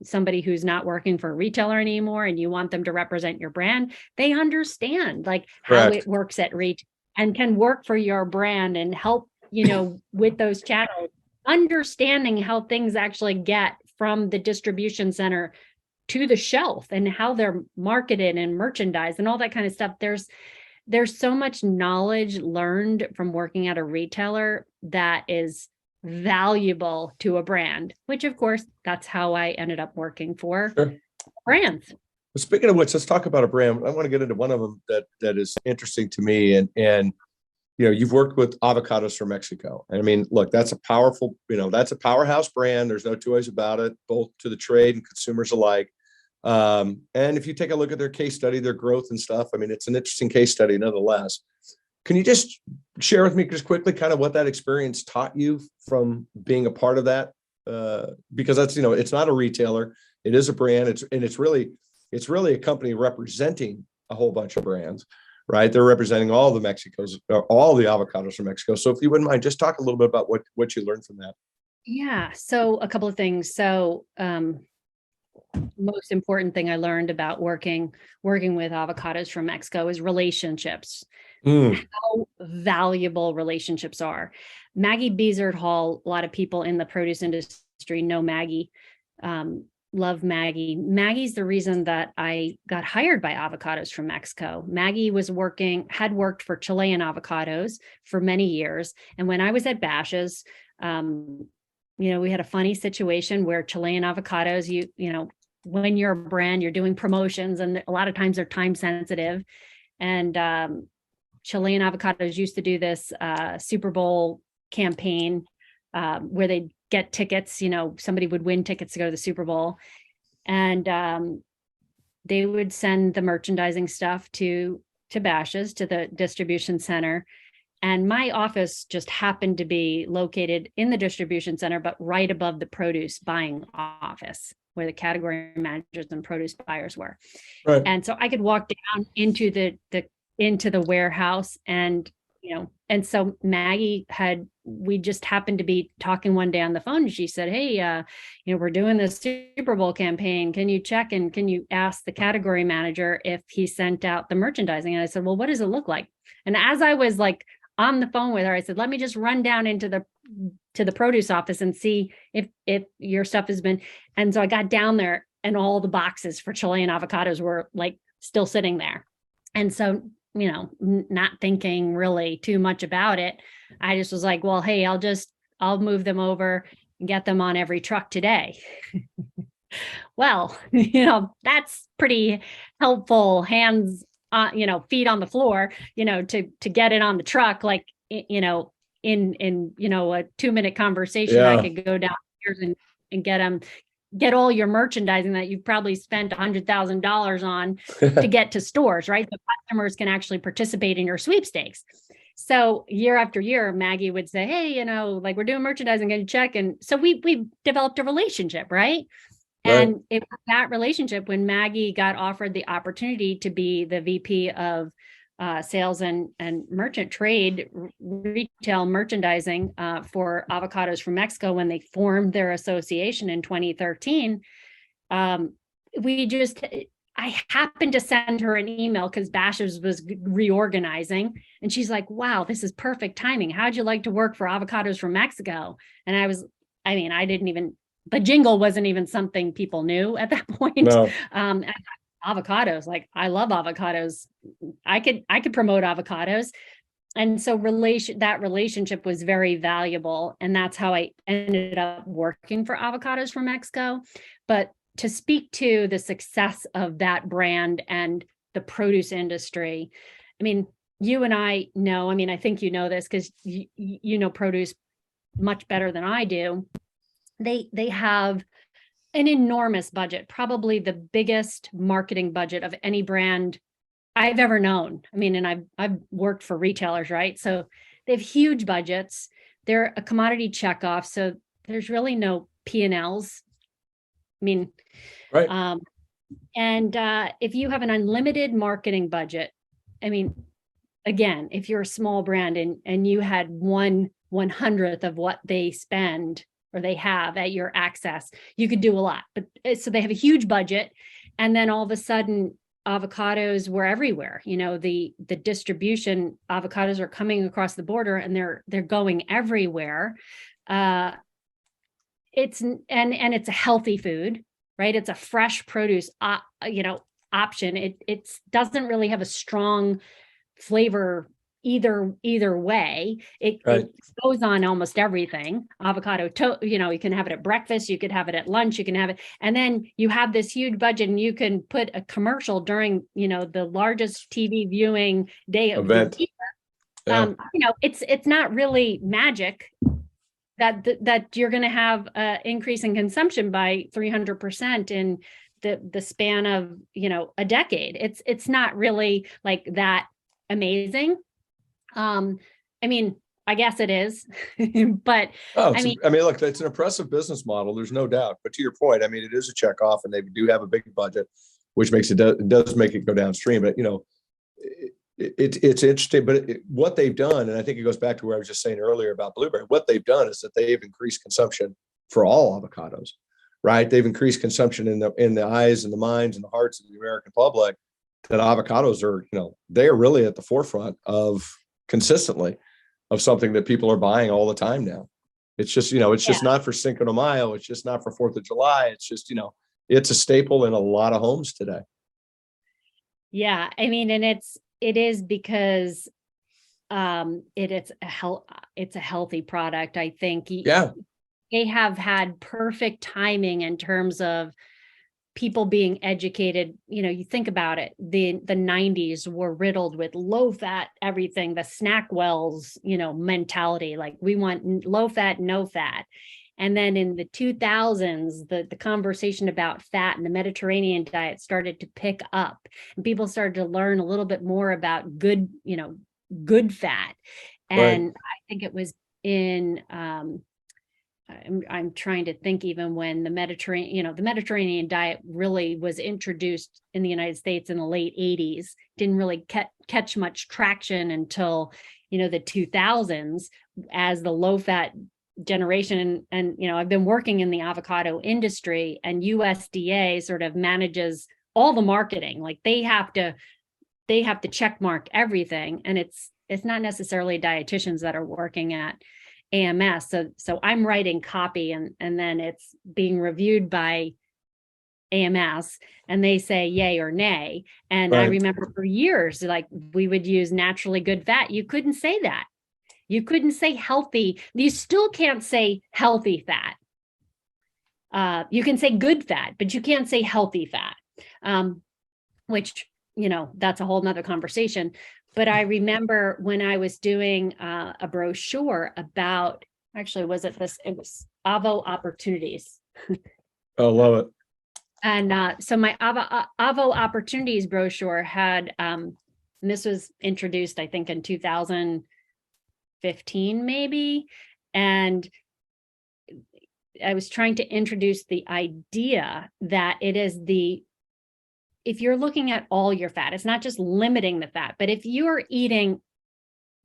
somebody who's not working for a retailer anymore and you want them to represent your brand, they understand like how Correct. it works at retail and can work for your brand and help, with those channels, understanding how things actually get from the distribution center to the shelf and how they're marketed and merchandised and all that kind of stuff. There's so much knowledge learned from working at a retailer that is valuable to a brand, which of course, that's how I ended up working for brands. Well, speaking of which, let's talk about a brand. I want to get into one of them that is interesting to me. And you've worked with avocados from Mexico. And I mean, look, that's a powerful, that's a powerhouse brand. There's no two ways about it, both to the trade and consumers alike. And if you take a look at their case study, their growth and stuff, I mean, it's an interesting case study nonetheless. Can you just share with me just quickly kind of what that experience taught you from being a part of that? Because that's, it's not a retailer, it is a brand. It's really a company representing a whole bunch of brands, right? They're representing all the avocados from Mexico. So if you wouldn't mind, just talk a little bit about what you learned from that. Yeah. So a couple of things. So, most important thing I learned about working with avocados from Mexico is relationships. How valuable relationships are. Maggie Beazard Hall, a lot of people in the produce industry know Maggie, love Maggie. Maggie's the reason that I got hired by Avocados from Mexico. Maggie had worked for Chilean avocados for many years. And when I was at Bash's, we had a funny situation where Chilean avocados, when you're a brand, you're doing promotions, and a lot of times they're time sensitive. And Chilean avocados used to do this Super Bowl campaign where they'd get tickets, somebody would win tickets to go to the Super Bowl. And they would send the merchandising stuff to Bash's, to the distribution center. And my office just happened to be located in the distribution center, but right above the produce buying office, where the category managers and produce buyers were. Right. And so I could walk down into the warehouse, and so Maggie we just happened to be talking one day on the phone, and she said, "Hey, we're doing this Super Bowl campaign. Can you check and can you ask the category manager if he sent out the merchandising?" And I said, "Well, what does it look like?" And as I was like on the phone with her, I said, "Let me just run down to the produce office and see if your stuff has been." And so I got down there, and all the boxes for Chilean avocados were like still sitting there. And so, not thinking really too much about it, I just was like, "Well, hey, I'll move them over and get them on every truck today." Well, that's pretty helpful, hands feet on the floor, to get it on the truck, like, in a 2-minute conversation. Yeah. I could go downstairs and get all your merchandising that you've probably spent $100,000 on to get to stores, right? So customers can actually participate in your sweepstakes. So year after year, Maggie would say, "Hey, like, we're doing merchandising, can you check?" And so we developed a relationship, right? And it was that relationship when Maggie got offered the opportunity to be the VP of sales and merchant trade, retail merchandising for Avocados from Mexico, when they formed their association in 2013. I happened to send her an email because Bash's was reorganizing, and she's like, "Wow, this is perfect timing. How'd you like to work for Avocados from Mexico?" And the jingle wasn't even something people knew at that point. No. Avocados, like, I love avocados. I could promote avocados. And so that relationship was very valuable. And that's how I ended up working for Avocados from Mexico. But to speak to the success of that brand and the produce industry, you and I know, I think you know this because you know produce much better than I do. They have an enormous budget, probably the biggest marketing budget of any brand I've ever known. And I've worked for retailers, right? So they have huge budgets. They're a commodity checkoff, so there's really no P&Ls mean, Right. and if you have an unlimited marketing budget, I mean, again, if you're a small brand and you had 1/100th of what they spend or they have at your access, you could do a lot. But so they have a huge budget, and then all of a sudden avocados were everywhere. The distribution, avocados are coming across the border and they're going everywhere. It's a healthy food, right? It's a fresh produce option. It doesn't really have a strong flavor either way. It goes on almost everything. Avocado you can have it at breakfast, you could have it at lunch, you can have it, and then you have this huge budget and you can put a commercial during the largest TV viewing day of the year. It's not really magic that you're going to have an increase in consumption by 300% in the span of a decade. It's not really like that amazing. I mean, I guess it is, but look, it's an impressive business model. There's no doubt. But to your point, I mean, it is a check off, and they do have a big budget, which makes it does make it go downstream. But it's interesting. But what they've done, and I think it goes back to where I was just saying earlier about blueberry. What they've done is that they've increased consumption for all avocados, right? They've increased consumption in the eyes and the minds and the hearts of the American public. That avocados are, they are really at the forefront of consistently of something that people are buying all the time now. It's just, it's just not for Cinco de Mayo. It's just not for 4th of July. It's just, it's a staple in a lot of homes today. Yeah. I mean, and it is because it's a healthy product. I think they have had perfect timing in terms of people being educated. You think about it, the 90s were riddled with low fat everything, the snack wells, mentality, like we want low fat, no fat. And then in the 2000s, the conversation about fat and the Mediterranean diet started to pick up, and people started to learn a little bit more about good fat. And I think it was in I'm trying to think, even when the Mediterranean diet really was introduced in the United States in the late 80s, didn't really catch much traction until, the 2000s as the low fat generation. And I've been working in the avocado industry, and USDA sort of manages all the marketing. Like they have to check mark everything. And it's not necessarily dietitians that are working at AMS. So I'm writing copy and then it's being reviewed by AMS and they say yay or nay. And I remember for years, like we would use naturally good fat. You couldn't say that. You couldn't say healthy. You still can't say healthy fat. You can say good fat, but you can't say healthy fat, which, that's a whole nother conversation. But I remember when I was doing a brochure about, actually, it was Avo Opportunities. Oh, love it. And so my Avo Opportunities brochure had, and this was introduced, I think, in 2015, maybe. And I was trying to introduce the idea that it is if you're looking at all your fat, it's not just limiting the fat, but if you're eating,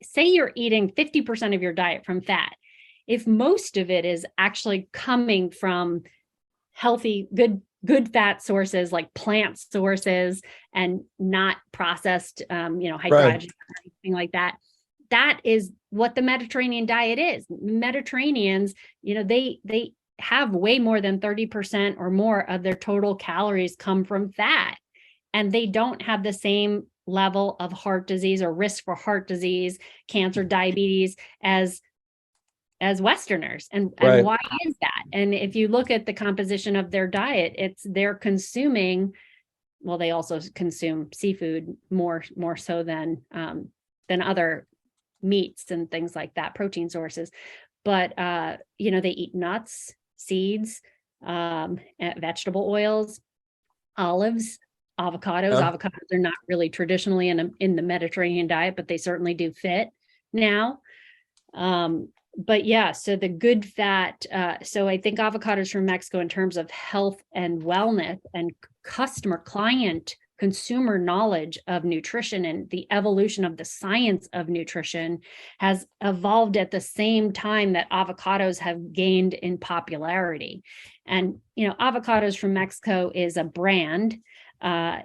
say you're eating 50% of your diet from fat, if most of it is actually coming from healthy, good fat sources like plant sources and not processed, hydrogen or anything like that, that is what the Mediterranean diet is. Mediterraneans, they have way more than 30% or more of their total calories come from fat. And they don't have the same level of heart disease or risk for heart disease, cancer, diabetes as Westerners. And why is that? And if you look at the composition of their diet, they're consuming, well, they also consume seafood more so than other meats and things like that, protein sources. But, they eat nuts, seeds, vegetable oils, olives, avocados. Avocados are not really traditionally in the Mediterranean diet, but they certainly do fit now. But yeah, so the good fat, so I think avocados from Mexico in terms of health and wellness and consumer knowledge of nutrition and the evolution of the science of nutrition has evolved at the same time that avocados have gained in popularity. And, avocados from Mexico is a brand, they're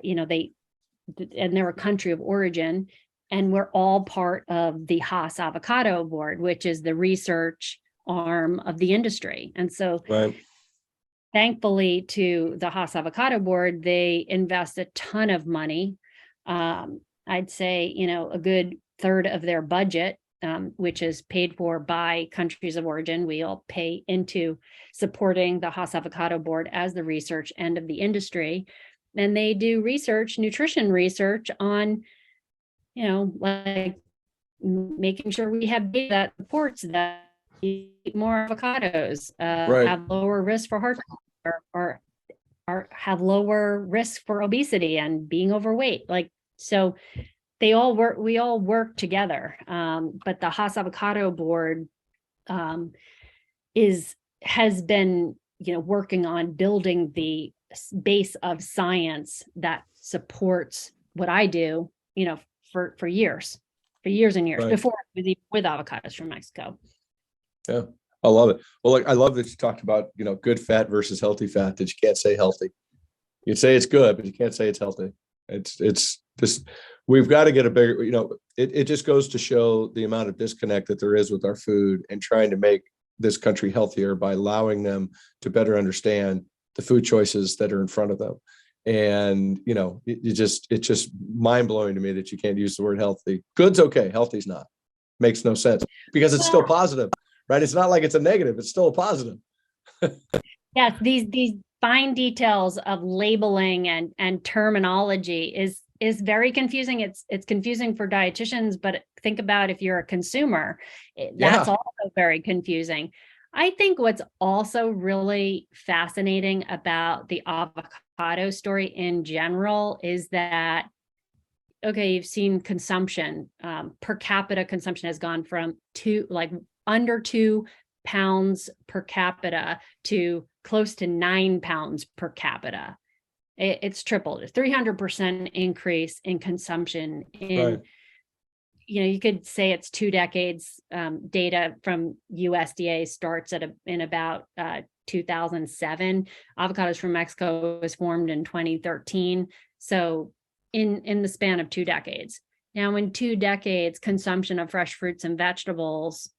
a country of origin. And we're all part of the Haas Avocado Board, which is the research arm of the industry. And so, Right. thankfully to the Haas Avocado Board, they invest a ton of money. I'd say, a good third of their budget, which is paid for by countries of origin. We all pay into supporting the Haas Avocado Board as the research end of the industry. And they do nutrition research on like making sure we have data that supports that eat more avocados, Right. have lower risk for heart or have lower risk for obesity and being overweight. So we all work together. But the Haas Avocado Board has been, working on building the base of science that supports what I do, for years and years Right. before with avocados from Mexico. Yeah, I love it. Well, look, I love that you talked about, good fat versus healthy fat, that you can't say healthy. You'd say it's good, but you can't say it's healthy. It's just, we've got to get a bigger, it just goes to show the amount of disconnect that there is with our food and trying to make this country healthier by allowing them to better understand the food choices that are in front of them. And, it's just mind blowing to me that you can't use the word healthy. Good's okay. Healthy's not. Makes no sense because it's still positive, right? It's not like it's a negative. It's still a positive. Yes. These fine details of labeling and terminology is very confusing. It's confusing for dietitians, but think about if you're a consumer, that's also very confusing. I think what's also really fascinating about the avocado story in general is that, okay, you've seen consumption, per capita consumption has gone from under 2 pounds per capita to close to 9 pounds per capita. It's tripled, a 300% increase in consumption in, Right. You could say it's 2 decades. Data from USDA starts in about 2007. Avocados from Mexico was formed in 2013. So in the span of 2 decades. Now, in 2 decades, consumption of fresh fruits and vegetables,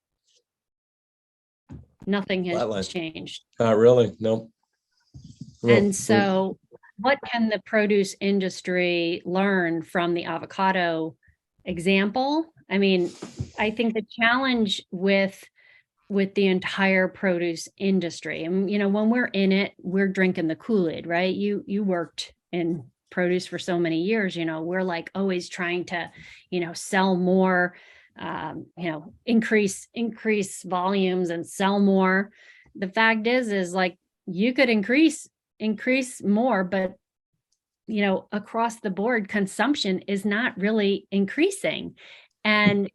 nothing has changed. Really? No. And so what can the produce industry learn from the avocado example? I mean, I think the challenge with the entire produce industry, and when we're in it, we're drinking the Kool-Aid, right? You worked in produce for so many years, we're like always trying to, sell more, increase volumes and sell more. The fact is like you could increase more, but across the board, consumption is not really increasing. And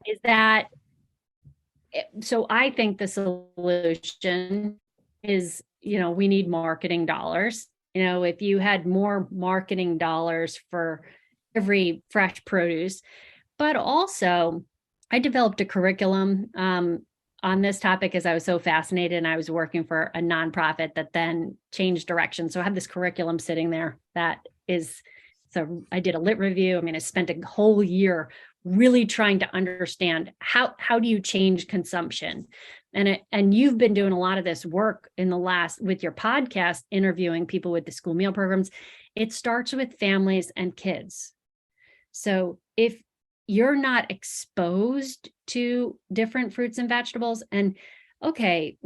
so I think the solution is, we need marketing dollars. If you had more marketing dollars for every fresh produce, but also I developed a curriculum on this topic as I was so fascinated, and I was working for a nonprofit that then changed direction. So I had this curriculum sitting there so I did a lit review. I mean, I spent a whole year really trying to understand how do you change consumption? And you've been doing a lot of this work with your podcast, interviewing people with the school meal programs. It starts with families and kids. So if you're not exposed to different fruits and vegetables, and okay,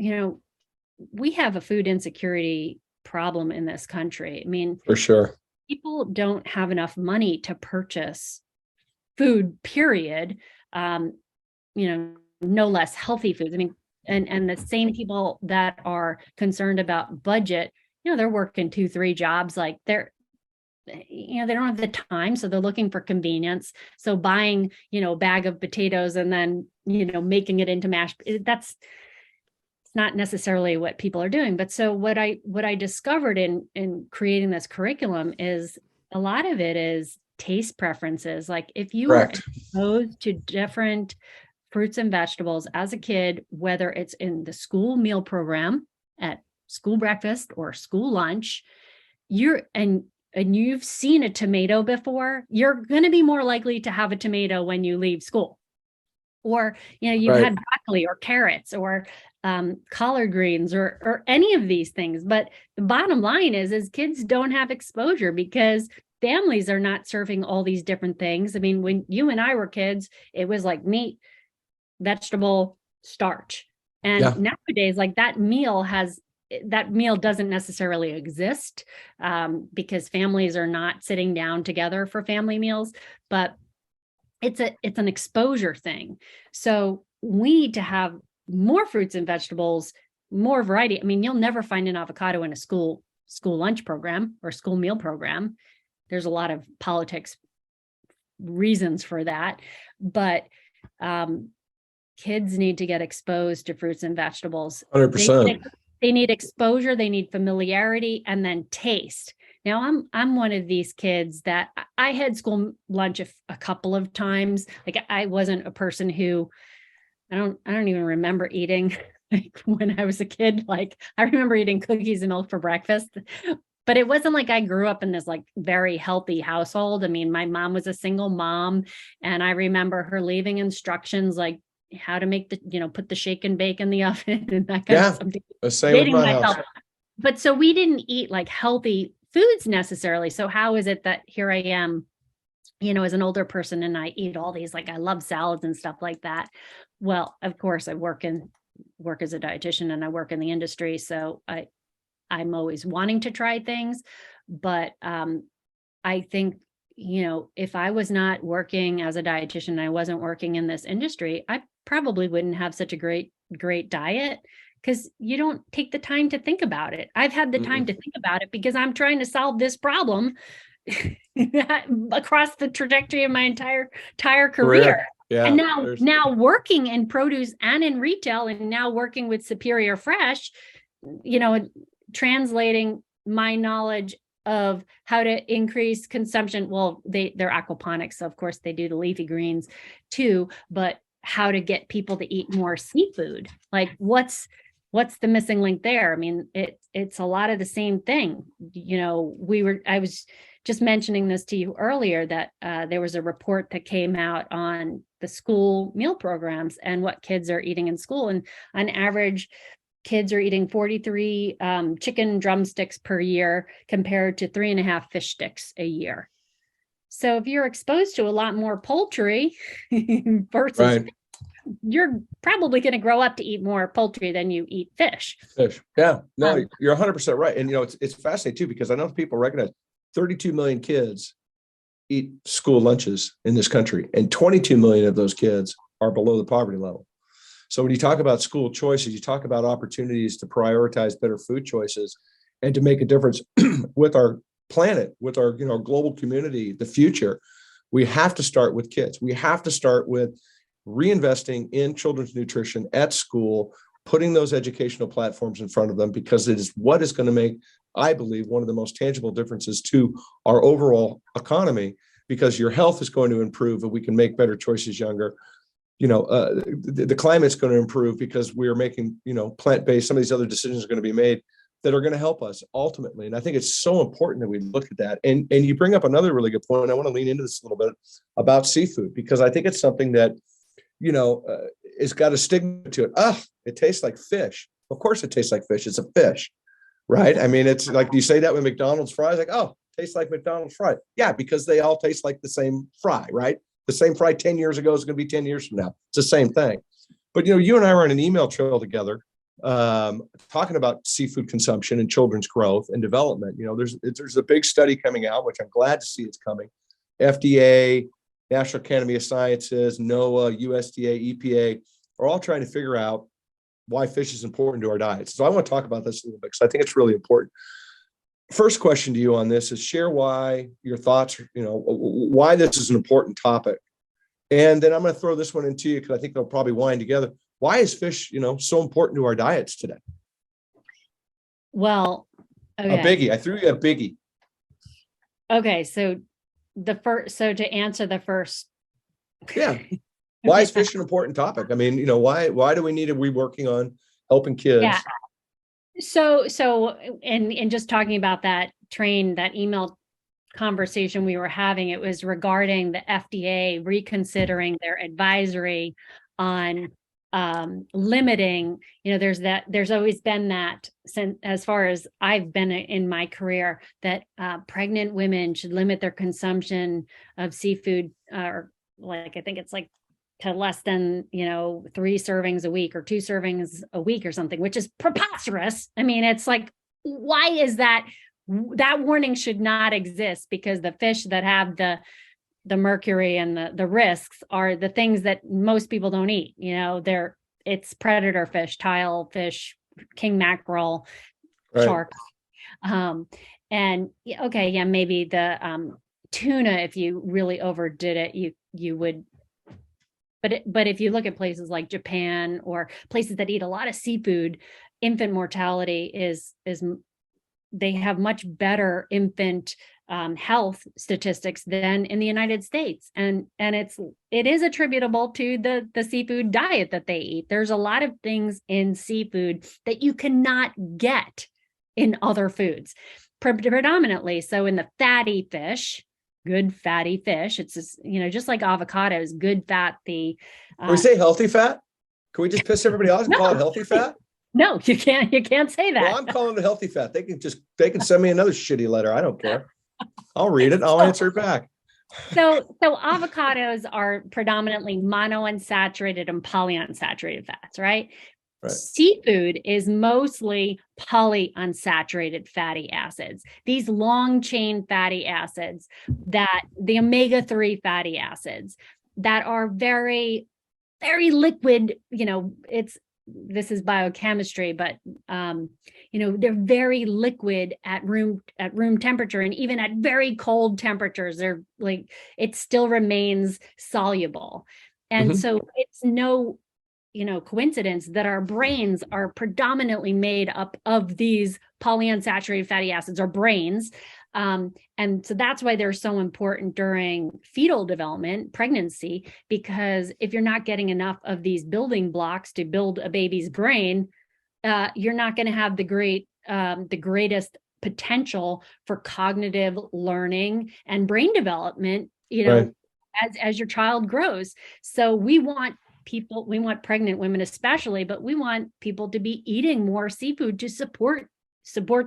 we have a food insecurity problem in this country. I mean, For sure. People don't have enough money to purchase food, period. No less healthy foods. I mean, and the same people that are concerned about budget, they're working 2-3 jobs. Like they don't have the time, so they're looking for convenience. So buying, a bag of potatoes and then, making it into mashed, that's not necessarily what people are doing. But so what I discovered in creating this curriculum is a lot of it is taste preferences. Like if you are Correct. exposed to different fruits and vegetables as a kid, whether it's in the school meal program, at school breakfast or school lunch, and you've seen a tomato before, you're going to be more likely to have a tomato when you leave school. Or, you've Right. had broccoli or carrots or collard greens or any of these things. But the bottom line is kids don't have exposure because families are not serving all these different things. I mean, when you and I were kids, it was like meat, vegetable, starch. Yeah. And nowadays, like that meal doesn't necessarily exist because families are not sitting down together for family meals, but it's an exposure thing. So we need to have more fruits and vegetables, more variety. I mean, you'll never find an avocado in a school lunch program or school meal program. There's a lot of politics reasons for that, but kids need to get exposed to fruits and vegetables. 100%. They need exposure, they need familiarity, and then taste. Now I'm one of these kids that I had school lunch a couple of times. Like I wasn't a person who I don't even remember eating like when I was a kid. Like I remember eating cookies and milk for breakfast, but it wasn't like I grew up in this like very healthy household. I mean, my mom was a single mom, and I remember her leaving instructions like how to make put the shake and bake in the oven and that kind of stuff. The same with my house. But so we didn't eat like healthy foods necessarily. So how is it that here I am, as an older person, and I eat all these, like I love salads and stuff like that. Well, of course I work as a dietitian and I work in the industry. So I'm always wanting to try things, but I think, if I was not working as a dietitian, I wasn't working in this industry, I probably wouldn't have such a great diet because you don't take the time to think about it. I've had the time to think about it because I'm trying to solve this problem across the trajectory of my entire career. Yeah. And now working in produce and in retail, and now working with Superior Fresh, translating my knowledge of how to increase consumption. Well, they're aquaponics, so of course they do the leafy greens too, but how to get people to eat more seafood. Like what's the missing link there? I mean, it's a lot of the same thing. I was just mentioning this to you earlier that there was a report that came out on the school meal programs and what kids are eating in school. And on average, kids are eating 43 chicken drumsticks per year compared to 3.5 fish sticks a year. So if you're exposed to a lot more poultry versus right. You're probably going to grow up to eat more poultry than you eat fish. Yeah, no, you're 100% right. And, it's fascinating too, because I know people recognize 32 million kids eat school lunches in this country, and 22 million of those kids are below the poverty level. So when you talk about school choices, you talk about opportunities to prioritize better food choices and to make a difference with our planet, with our, global community, the future. We have to start with kids. We have to start with reinvesting in children's nutrition at school, putting those educational platforms in front of them, because it is what is going to make, I believe, one of the most tangible differences to our overall economy, because your health is going to improve and we can make better choices younger. The climate's going to improve because we're making, plant-based, some of these other decisions are going to be made that are going to help us ultimately. And I think it's so important that we look at that. And you bring up another really good point. I want to lean into this a little bit about seafood, because I think it's something that, it's got a stigma to it. It tastes like fish. Of course it tastes like fish. It's a fish, right? I mean, it's like you say that with McDonald's fries, like, tastes like McDonald's fries. Yeah, because they all taste like the same fry, right? The same fry 10 years ago is going to be 10 years from now. It's the same thing. But, you and I were on an email trail together talking about seafood consumption and children's growth and development. There's a big study coming out, which I'm glad to see it's coming. FDA, National Academy of Sciences, NOAA, USDA, EPA are all trying to figure out why fish is important to our diets. So I want to talk about this a little bit because I think it's really important. first question to you on this is share why your thoughts, why this is an important topic. And then I'm going to throw this one into you because I think they'll probably wind together. Why is fish, so important to our diets today? Well, okay. A biggie. I threw you a biggie. Okay. So to answer the first. Yeah. Why is fish an important topic? I mean, why do we need to be working on helping kids? Yeah. So, and just talking about that email conversation we were having, it was regarding the FDA reconsidering their advisory on limiting, there's always been that, since as far as I've been in my career, that pregnant women should limit their consumption of seafood, or I think it's to less than 3 servings a week or 2 servings a week or something, which is preposterous. I mean, it's why is that warning should not exist, because the fish that have the mercury and the risks are the things that most people don't eat. It's predator fish, tile fish, king mackerel, right, sharks. And okay, yeah, maybe the tuna, if you really overdid it, you would. But if you look at places like Japan or places that eat a lot of seafood, infant mortality is they have much better infant health statistics than in the United States, and it is attributable to the seafood diet that they eat. There's a lot of things in seafood that you cannot get in other foods, predominantly so in the fatty fish. Good fatty fish. It's just like avocados, good fat. Can we say healthy fat? Can we just piss everybody off and call it healthy fat? No, you can't. You can't say that. Well, I'm calling it healthy fat. They can send me another shitty letter. I don't care. I'll read it. I'll answer it back. So avocados are predominantly monounsaturated and polyunsaturated fats, right? Right. Seafood is mostly polyunsaturated fatty acids, these long chain fatty acids, that the omega-3 fatty acids that are very, very liquid. This is biochemistry, but they're very liquid at room temperature, and even at very cold temperatures, they're it still remains soluble. And so it's no coincidence that our brains are predominantly made up of these polyunsaturated fatty acids, or brains. And so that's why they're so important during fetal development, pregnancy, because if you're not getting enough of these building blocks to build a baby's brain, you're not going to have the greatest potential for cognitive learning and brain development, right, as your child grows. So we want pregnant women especially, but we want people to be eating more seafood to support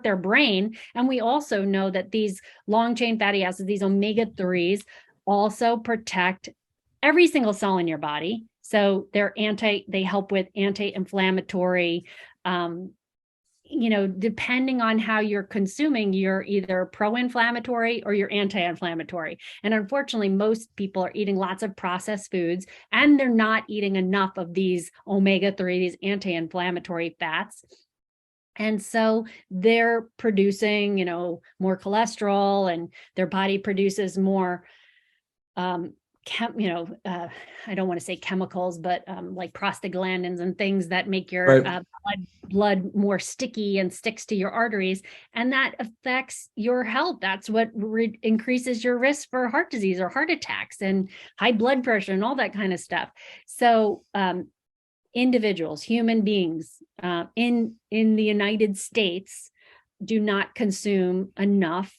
their brain. And we also know that these long chain fatty acids, these omega-3s, also protect every single cell in your body. So they help with anti-inflammatory, depending on how you're consuming, you're either pro-inflammatory or you're anti-inflammatory. And unfortunately, most people are eating lots of processed foods, and they're not eating enough of these omega-3, these anti-inflammatory fats. And so they're producing, more cholesterol, and their body produces more, I don't want to say chemicals, but like prostaglandins and things that make your blood more sticky and sticks to your arteries. And that affects your health. That's what increases your risk for heart disease or heart attacks and high blood pressure and all that kind of stuff. So individuals, human beings in the United States do not consume enough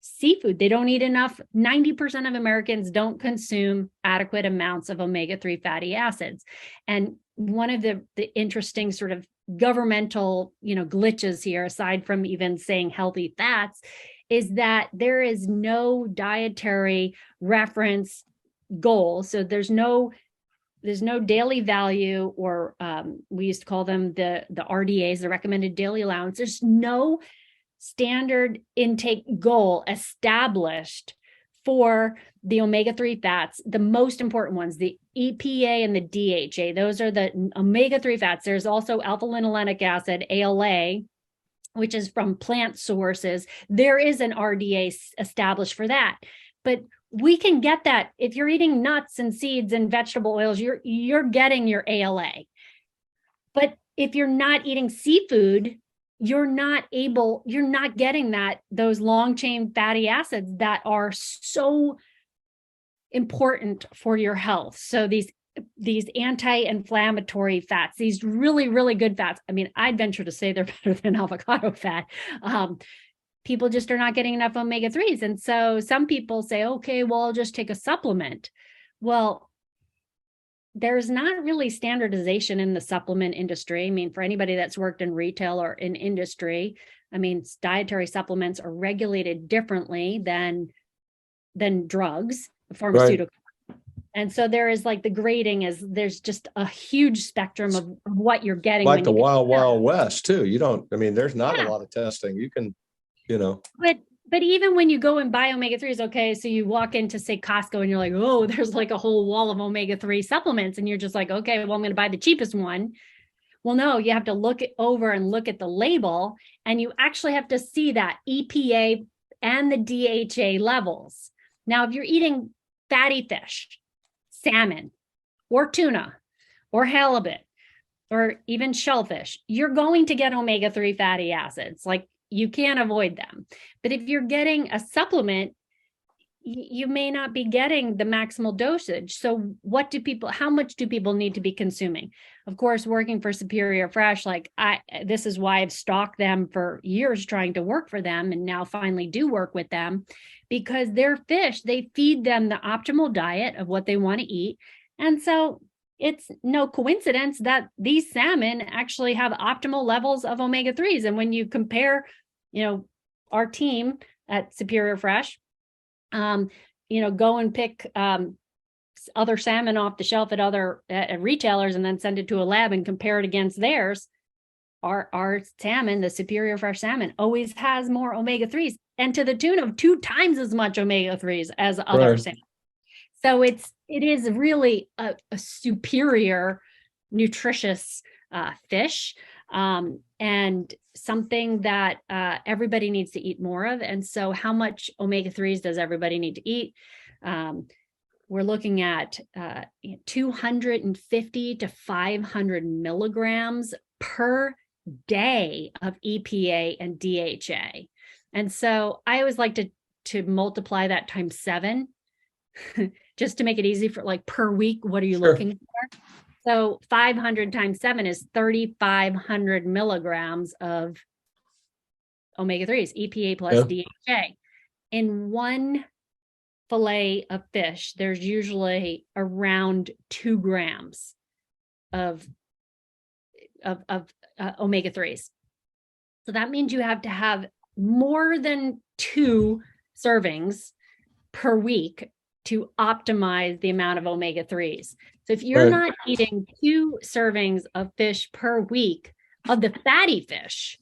seafood. They don't eat enough. 90% of Americans don't consume adequate amounts of omega-3 fatty acids. And one of the interesting sort of governmental, glitches here, aside from even saying healthy fats, is that there is no dietary reference goal. So there's no daily value, or we used to call them the RDAs, the recommended daily allowance. There's no standard intake goal established for the omega-3 fats, the most important ones, the EPA and the DHA. Those are the omega-3 fats. There's also alpha-linolenic acid, ALA, which is from plant sources, there is an RDA established for that. But we can get that if you're eating nuts and seeds and vegetable oils, you're getting your ALA. But if you're not eating seafood, you're not getting those long chain fatty acids that are so important for your health. So these anti-inflammatory fats, these really, really good fats. I mean, I'd venture to say they're better than avocado fat. People just are not getting enough omega-3s. And so some people say, okay, well, I'll just take a supplement. Well, there's not really standardization in the supplement industry. I mean, for anybody that's worked in retail or in industry, I mean, dietary supplements are regulated differently than drugs, pharmaceutical. Right. And so there is like the grading there's just a huge spectrum of what you're getting. Like the wild west too. There's not a lot of testing. You can, But even when you go and buy omega-3s, okay, so you walk into, say, Costco and you're like, oh, there's like a whole wall of omega-3 supplements. And you're just like, okay, well, I'm going to buy the cheapest one. Well, no, you have to look at the label, and you actually have to see that EPA and the DHA levels. Now, if you're eating fatty fish, salmon, or tuna, or halibut, or even shellfish, you're going to get omega-3 fatty acids. Like, you can't avoid them. But if you're getting a supplement, you may not be getting the maximal dosage. So how much do people need to be consuming? Of course, working for Superior Fresh, this is why I've stalked them for years trying to work for them, and now finally do work with them, because their fish, they feed them the optimal diet of what they want to eat. And so it's no coincidence that these salmon actually have optimal levels of omega-3s. And when you compare, our team at Superior Fresh, go and pick other salmon off the shelf at retailers and then send it to a lab and compare it against theirs. Our salmon, the Superior Fresh salmon, always has more omega-3s, and to the tune of 2 times as much omega-3s as other salmon. So it is really a superior, nutritious fish, and something that everybody needs to eat more of. And so how much omega-3s does everybody need to eat? We're looking at 250 to 500 milligrams per day of EPA and DHA. And so I always like to multiply that times 7. Just to make it easy for per week, what are you looking for? So 500 times 7 is 3,500 milligrams of omega-3s, EPA plus DHA. In one fillet of fish, there's usually around 2 grams of omega-3s. So that means you have to have more than 2 servings per week to optimize the amount of omega-3s. So if you're not eating 2 servings of fish per week of the fatty fish,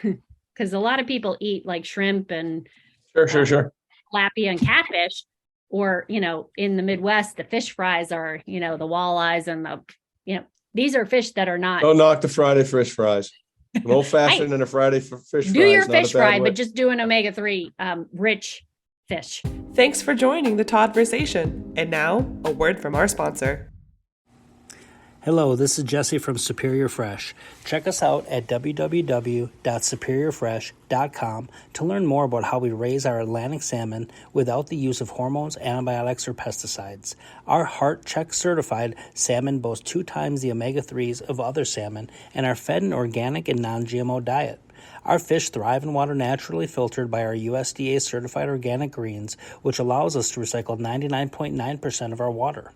because a lot of people eat like shrimp and tilapia and catfish, or, in the Midwest, the fish fries are, the walleyes and these are fish that are not. Don't knock the Friday fish fries. An old fashioned and a Friday for fish fries. Do your fish fry, but just do an omega-3 rich fish. Thanks for joining the Todd-versation. And now, a word from our sponsor. Hello, this is Jesse from Superior Fresh. Check us out at www.superiorfresh.com to learn more about how we raise our Atlantic salmon without the use of hormones, antibiotics, or pesticides. Our Heart Check certified salmon boast 2 times the omega-3s of other salmon and are fed an organic and non-GMO diet. Our fish thrive in water naturally filtered by our USDA certified organic greens, which allows us to recycle 99.9% of our water.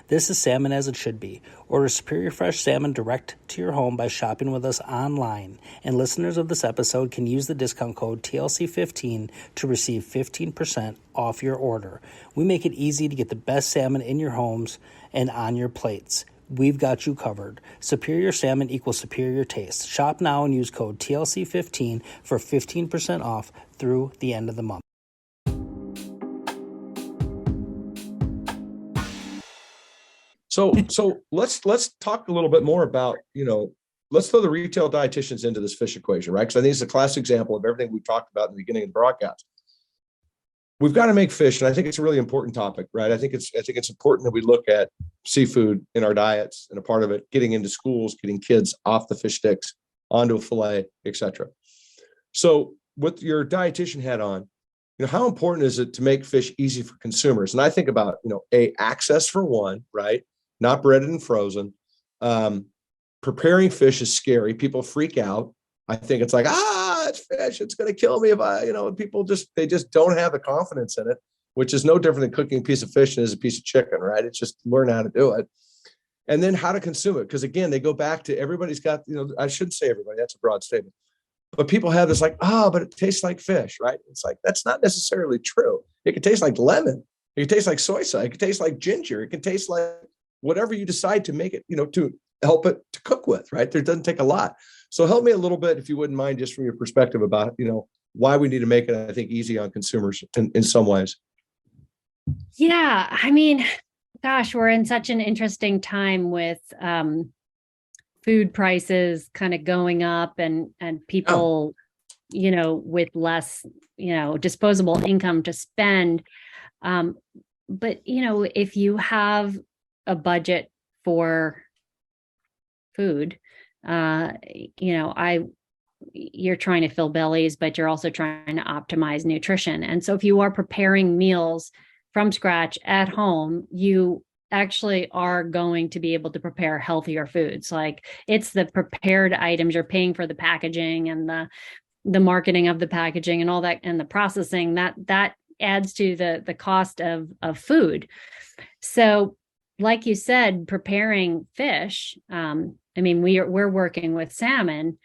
This is salmon as it should be. Order Superior Fresh salmon direct to your home by shopping with us online. And listeners of this episode can use the discount code TLC15 to receive 15% off your order. We make it easy to get the best salmon in your homes and on your plates. We've got you covered. Superior salmon equals superior taste. Shop now and use code TLC15 for 15% off through the end of the month. So let's talk a little bit more about, let's throw the retail dietitians into this fish equation, right? Because I think it's a classic example of everything we've talked about in the beginning of the broadcast. We've got to make fish, and I think it's a really important topic, right? I think it's important that we look at seafood in our diets, and a part of it getting into schools, getting kids off the fish sticks onto a fillet, etc. So with your dietitian hat on, how important is it to make fish easy for consumers? And I think about, access for one, right? Not breaded and frozen. Preparing fish is scary. People freak out. I think it's like, it's fish. It's going to kill me if people they just don't have the confidence in it, which is no different than cooking a piece of fish as a piece of chicken, right? It's just learn how to do it. And then how to consume it. Because again, they go back to everybody's got, I shouldn't say everybody, that's a broad statement. But people have this like, but it tastes like fish, right? It's like, that's not necessarily true. It can taste like lemon. It can taste like soy sauce. It can taste like ginger. It can taste like whatever you decide to make it, to help it to cook with, right? There doesn't take a lot. So help me a little bit, if you wouldn't mind, just from your perspective about, why we need to make it, I think, easy on consumers in some ways. Yeah. I mean, gosh, we're in such an interesting time with food prices kind of going up and people, with less, disposable income to spend. But, if you have a budget for food, you're trying to fill bellies, but you're also trying to optimize nutrition. And so if you are preparing meals from scratch at home, you actually are going to be able to prepare healthier foods. Like, it's the prepared items, you're paying for the packaging and the marketing of the packaging and all that, and the processing that adds to the cost of food. So like you said, preparing fish, we're working with salmon.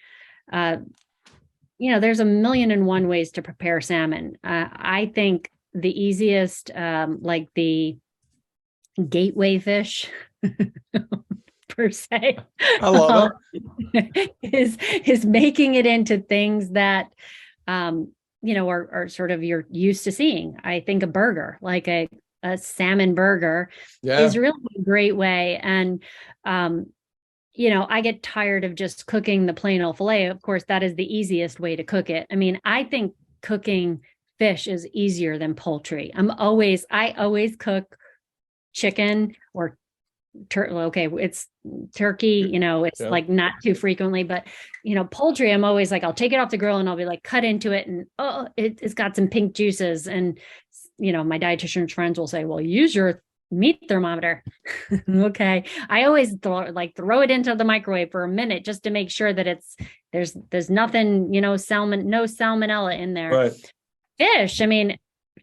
There's a million and one ways to prepare salmon. I think the easiest, like the gateway fish per se, I love it, is making it into things that, are sort of you're used to seeing. I think a burger, like a salmon burger, is really a great way. And, I get tired of just cooking the plain old filet. Of course, that is the easiest way to cook it. I mean, I think cooking fish is easier than poultry. I always cook chicken or it's turkey, it's like not too frequently, but poultry, I'm always like, I'll take it off the grill and I'll be like, cut into it, and it's got some pink juices. And my dietitian friends will say, well, use your meat thermometer. Okay. I always throw it into the microwave for a minute just to make sure that there's nothing, no salmonella in there. Right. Fish,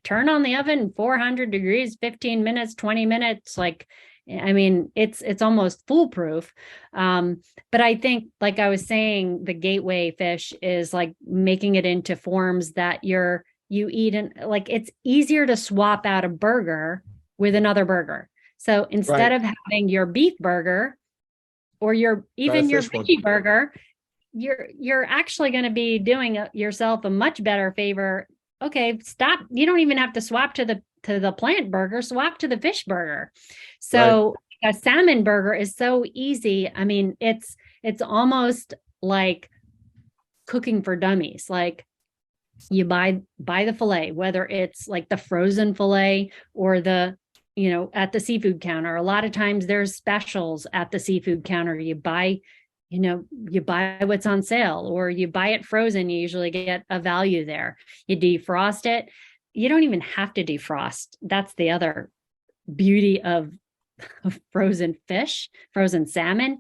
turn on the oven, 400 degrees, 15 minutes, 20 minutes. It's almost foolproof. But I think, like I was saying, the gateway fish is like making it into forms that you eat, and like, it's easier to swap out a burger with another burger. So instead of having your beef burger or your veggie burger, you're actually going to be doing yourself a much better favor. Okay, stop. You don't even have to swap to the plant burger, swap to the fish burger. So a salmon burger is so easy. It's almost like cooking for dummies. Like, you buy the filet, whether it's like the frozen filet or at the seafood counter. A lot of times there's specials at the seafood counter. You buy what's on sale, or you buy it frozen. You usually get a value there. You defrost it. You don't even have to defrost. That's the other beauty of frozen fish, frozen salmon,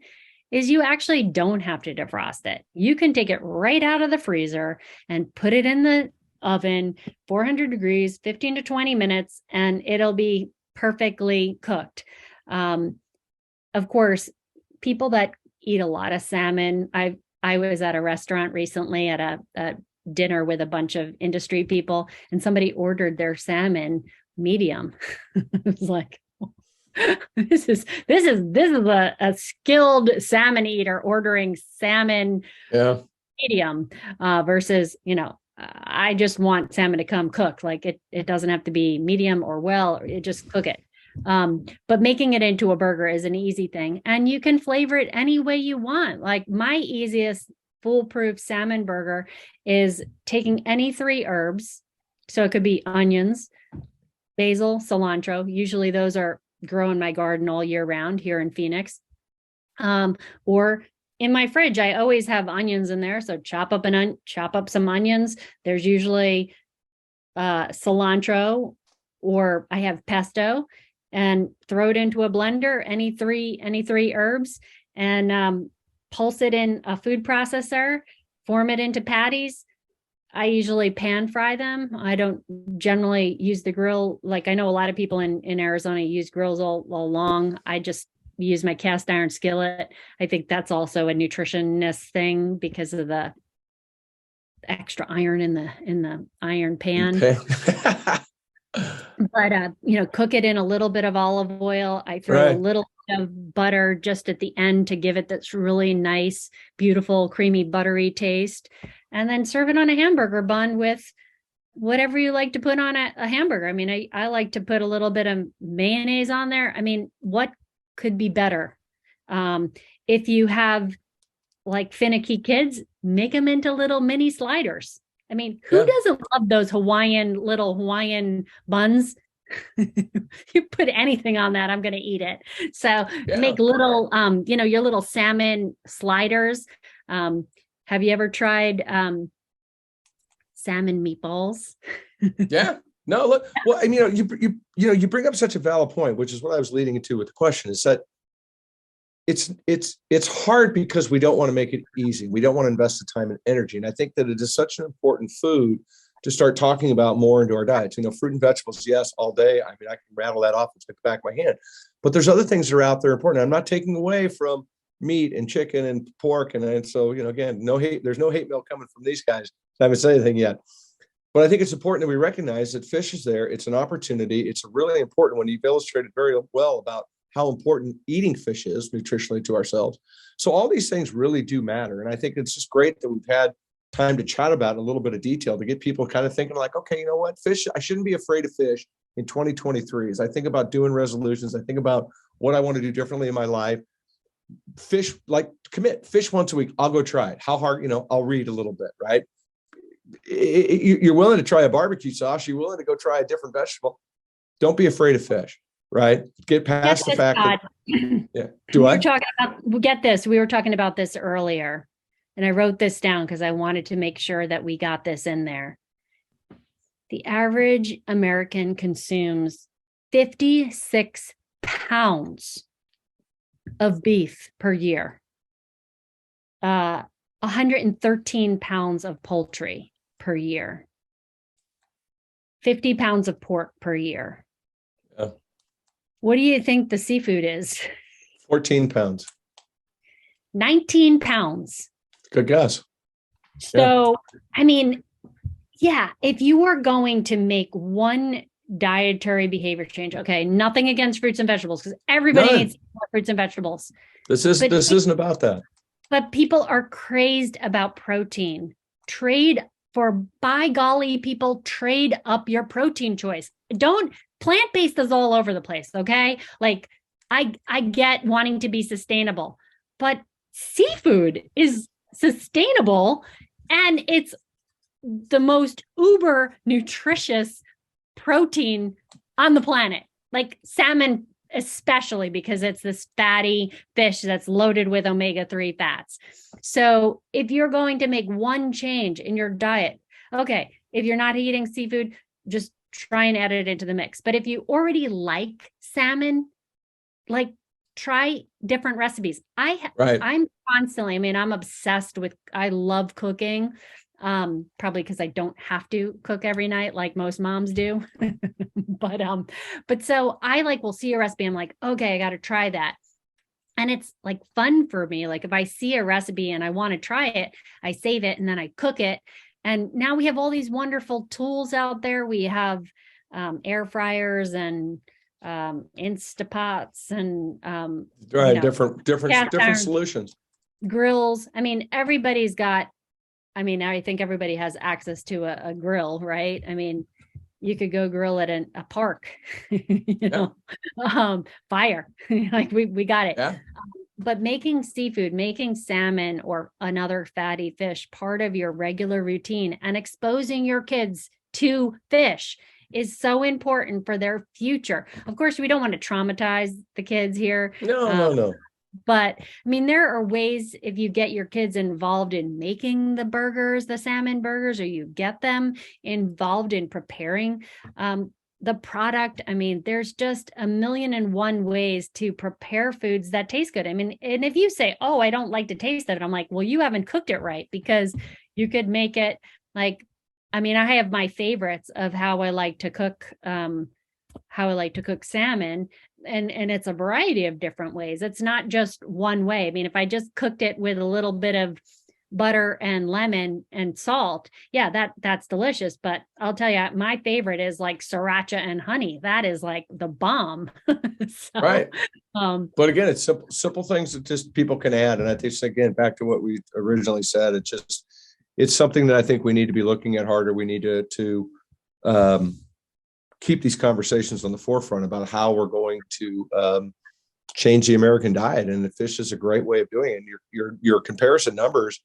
is you actually don't have to defrost it. You can take it right out of the freezer and put it in the oven, 400 degrees, 15 to 20 minutes, and it'll be perfectly cooked. Of course, people that eat a lot of salmon, I was at a restaurant recently at a dinner with a bunch of industry people, and somebody ordered their salmon medium. It was like, this is a skilled salmon eater ordering salmon medium versus, I just want salmon to come cooked. Like, it doesn't have to be medium or well, just cook it. But making it into a burger is an easy thing. And you can flavor it any way you want. Like my easiest foolproof salmon burger is taking any 3 herbs. So it could be onions, basil, cilantro. Usually those are grow in my garden all year round here in Phoenix. Or in my fridge, I always have onions in there. So chop up some onions. There's usually cilantro, or I have pesto, and throw it into a blender, any three herbs, and pulse it in a food processor, form it into patties. I usually pan fry them. I don't generally use the grill. Like I know a lot of people in Arizona use grills all along. I just use my cast iron skillet. I think that's also a nutritionist thing because of the extra iron in the iron pan. Okay. But cook it in a little bit of olive oil. I throw a little bit of butter just at the end to give it that's really nice, beautiful, creamy, buttery taste. And then serve it on a hamburger bun with whatever you like to put on a hamburger. I mean, I like to put a little bit of mayonnaise on there. I mean, what could be better? If you have like finicky kids, make them into little mini sliders. I mean, who doesn't love those little Hawaiian buns? You put anything on that, I'm going to eat it. So make little, your little salmon sliders. Have you ever tried salmon meatballs? Yeah. No, look, well, and you bring up such a valid point, which is what I was leading into with the question, is that it's hard because we don't want to make it easy. We don't want to invest the time and energy. And I think that it is such an important food to start talking about more into our diets. Fruit and vegetables, yes, all day. I mean, I can rattle that off with the back of my hand. But there's other things that are out there important. I'm not taking away from meat and chicken and pork. And so, again, no hate. There's no hate mail coming from these guys. I haven't said anything yet. But I think it's important that we recognize that fish is there. It's an opportunity. It's a really important one. You've illustrated very well about how important eating fish is nutritionally to ourselves. So all these things really do matter. And I think it's just great that we've had time to chat about it in a little bit of detail to get people kind of thinking like, okay, you know what, fish, I shouldn't be afraid of fish in 2023. As I think about doing resolutions, I think about what I want to do differently in my life. Fish, like commit, fish once a week. I'll go try it. How hard, I'll read a little bit, right? You're willing to try a barbecue sauce. You're willing to go try a different vegetable. Don't be afraid of fish. Right. Get past the fact that, get this. We were talking about this earlier, and I wrote this down because I wanted to make sure that we got this in there. The average American consumes 56 pounds of beef per year, 113 pounds of poultry per year, 50 pounds of pork per year. What do you think the seafood is? 14 pounds. 19 pounds. Good guess. So, I mean, if you were going to make one dietary behavior change, okay, nothing against fruits and vegetables, because everybody needs more fruits and vegetables. This isn't about that. But people are crazed about protein. By golly, people trade up your protein choice. Plant-based is all over the place, okay? Like, I get wanting to be sustainable, but seafood is sustainable, and it's the most uber nutritious protein on the planet. Like salmon, especially because it's this fatty fish that's loaded with omega-3 fats. So if you're going to make one change in your diet, okay, if you're not eating seafood, just try and add it into the mix. But if you already like salmon, like try different recipes. I'm constantly, I'm obsessed with, I love cooking. Probably because I don't have to cook every night like most moms do. But so I will see a recipe. I'm like, okay, I got to try that. And it's like fun for me. Like if I see a recipe and I want to try it, I save it and then I cook it. And now we have all these wonderful tools out there. We have air fryers and Instapots and different solutions. Grills. I think everybody has access to a grill, right? you could go grill it in a park, fire, like we got it. Yeah. But making seafood, making salmon or another fatty fish part of your regular routine and exposing your kids to fish is so important for their future. Of course, we don't want to traumatize the kids here. No. But I mean, there are ways if you get your kids involved in making the burgers, the salmon burgers, or you get them involved in preparing the product. I mean, there's just a million and one ways to prepare foods that taste good. I mean, and if you say, oh, I don't like the taste of it, I'm like, well, you haven't cooked it right, because you could make it like, I mean, I have my favorites of how I like to cook salmon, and it's a variety of different ways. It's not just one way. I mean, if I just cooked it with a little bit of butter and lemon and salt, yeah, that's delicious. But I'll tell you, my favorite is like sriracha and honey. That is like the bomb. So, Right. But again, it's simple things that just people can add. And I think, again, back to what we originally said, it's something that I think we need to be looking at harder. We need to keep these conversations on the forefront about how we're going to change the American diet. And the fish is a great way of doing it. Your comparison numbers,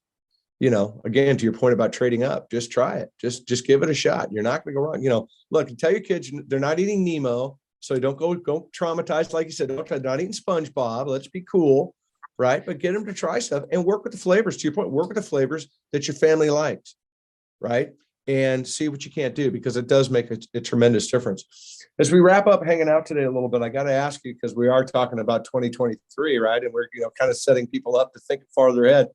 again, to your point about trading up, just try it. Just give it a shot. You're not going to go wrong. Look, you tell your kids they're not eating Nemo, so don't go traumatized. Like you said, they're not eating SpongeBob. Let's be cool, right? But get them to try stuff and work with the flavors. To your point, work with the flavors that your family likes, right? And see what you can't do, because it does make a tremendous difference. As we wrap up hanging out today a little bit, I got to ask you, because we are talking about 2023, right? And we're kind of setting people up to think farther ahead.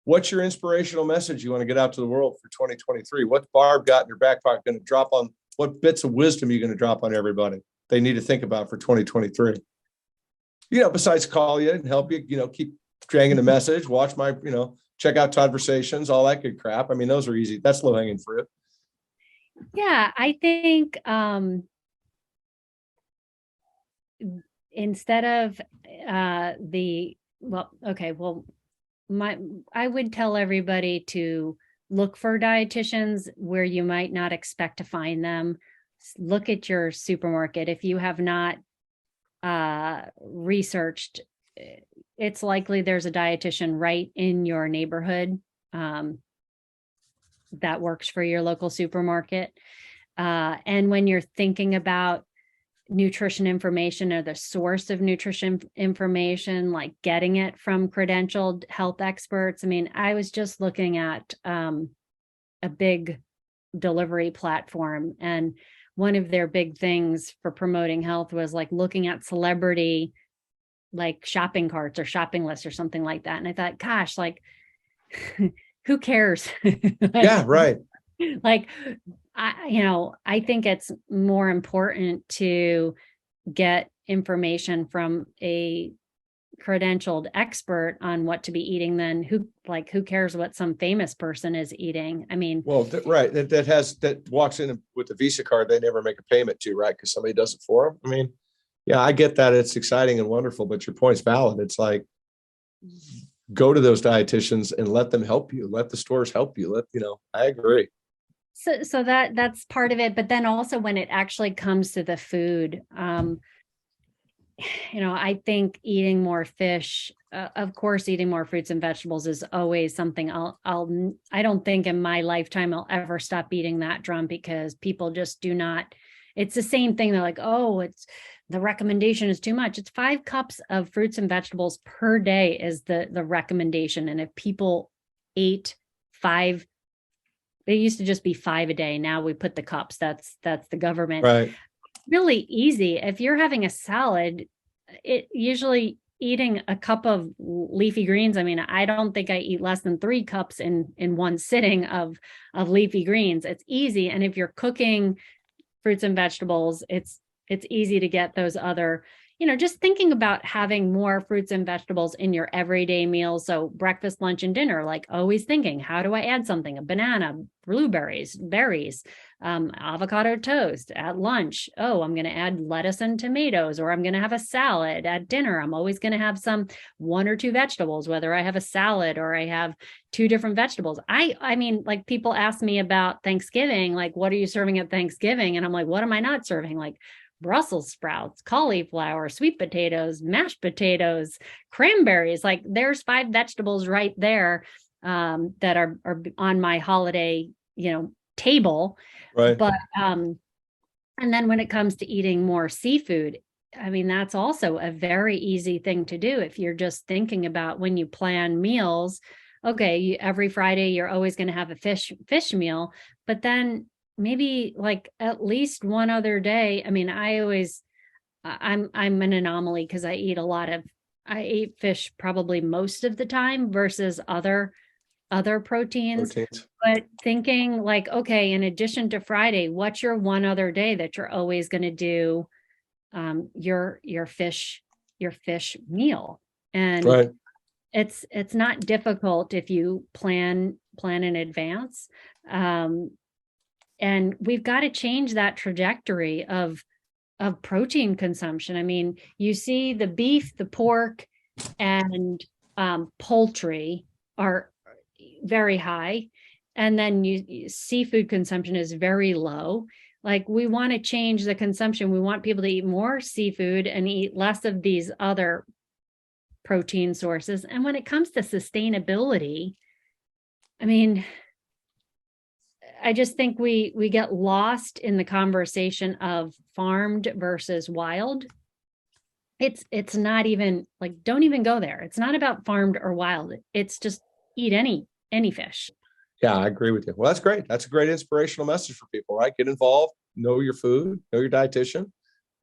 What's your inspirational message you want to get out to the world for 2023? What's Barb got in her back pocket going to drop on? What bits of wisdom are you going to drop on everybody they need to think about for 2023? Besides call you and help you, keep dragging the message, watch my, check out Todd-versations, all that good crap. I mean, those are easy. That's low hanging fruit. Yeah, I think instead of I would tell everybody to look for dietitians where you might not expect to find them. Look at your supermarket. If you have not researched, it's likely there's a dietitian right in your neighborhood that works for your local supermarket. And when you're thinking about nutrition information or the source of nutrition information, like getting it from credentialed health experts. I mean, I was just looking at a big delivery platform, and one of their big things for promoting health was like looking at celebrity like shopping carts or shopping lists or something like that. And I thought, gosh, like who cares? Yeah, right. Like, I think it's more important to get information from a credentialed expert on what to be eating than who cares what some famous person is eating. I mean, well, right. That walks in with the Visa card, they never make a payment to, right? Because somebody does it for them. I mean, yeah, I get that. It's exciting and wonderful, but your point's valid. It's like, go to those dietitians and let them help you. Let the stores help you. I agree. So that's part of it. But then also when it actually comes to the food, I think eating more fish, of course, eating more fruits and vegetables is always something I don't think in my lifetime I'll ever stop beating that drum, because people just do not. It's the same thing. They're like, oh, the recommendation is too much. It's 5 cups of fruits and vegetables per day is the recommendation. And if people ate 5, they used to just be 5 a day. Now we put the cups. That's the government. Right. Really easy. If you're having a salad, it usually eating a cup of leafy greens. I mean, I don't think I eat less than 3 cups in one sitting of leafy greens. It's easy. And if you're cooking fruits and vegetables, it's easy to get those other, just thinking about having more fruits and vegetables in your everyday meals. So breakfast, lunch, and dinner, like always thinking, how do I add something? A banana, blueberries, berries, avocado toast at lunch. Oh, I'm going to add lettuce and tomatoes, or I'm going to have a salad at dinner. I'm always going to have one or two vegetables, whether I have a salad or I have two different vegetables. I mean, like people ask me about Thanksgiving, like, what are you serving at Thanksgiving? And I'm like, what am I not serving? Like Brussels sprouts, cauliflower, sweet potatoes, mashed potatoes, cranberries. Like there's 5 vegetables right there that are on my holiday, table. Right. But and then when it comes to eating more seafood, I mean, that's also a very easy thing to do if you're just thinking about when you plan meals. Okay, every Friday you're always going to have a fish meal, but then maybe like at least one other day. I mean, I'm an anomaly because I eat fish probably most of the time versus other proteins. But thinking like, okay, in addition to Friday, what's your one other day that you're always going to do your fish meal? And Right. it's not difficult if you plan in advance. And we've got to change that trajectory of protein consumption. I mean, you see the beef, the pork, and poultry are very high, and then seafood consumption is very low. Like we want to change the consumption. We want people to eat more seafood and eat less of these other protein sources. And when it comes to sustainability, I mean, I just think we get lost in the conversation of farmed versus wild. It's not even like, don't even go there. It's not about farmed or wild. It's just eat any fish. Yeah, I agree with you. Well, that's great. That's a great inspirational message for people, right? Get involved, know your food, know your dietitian,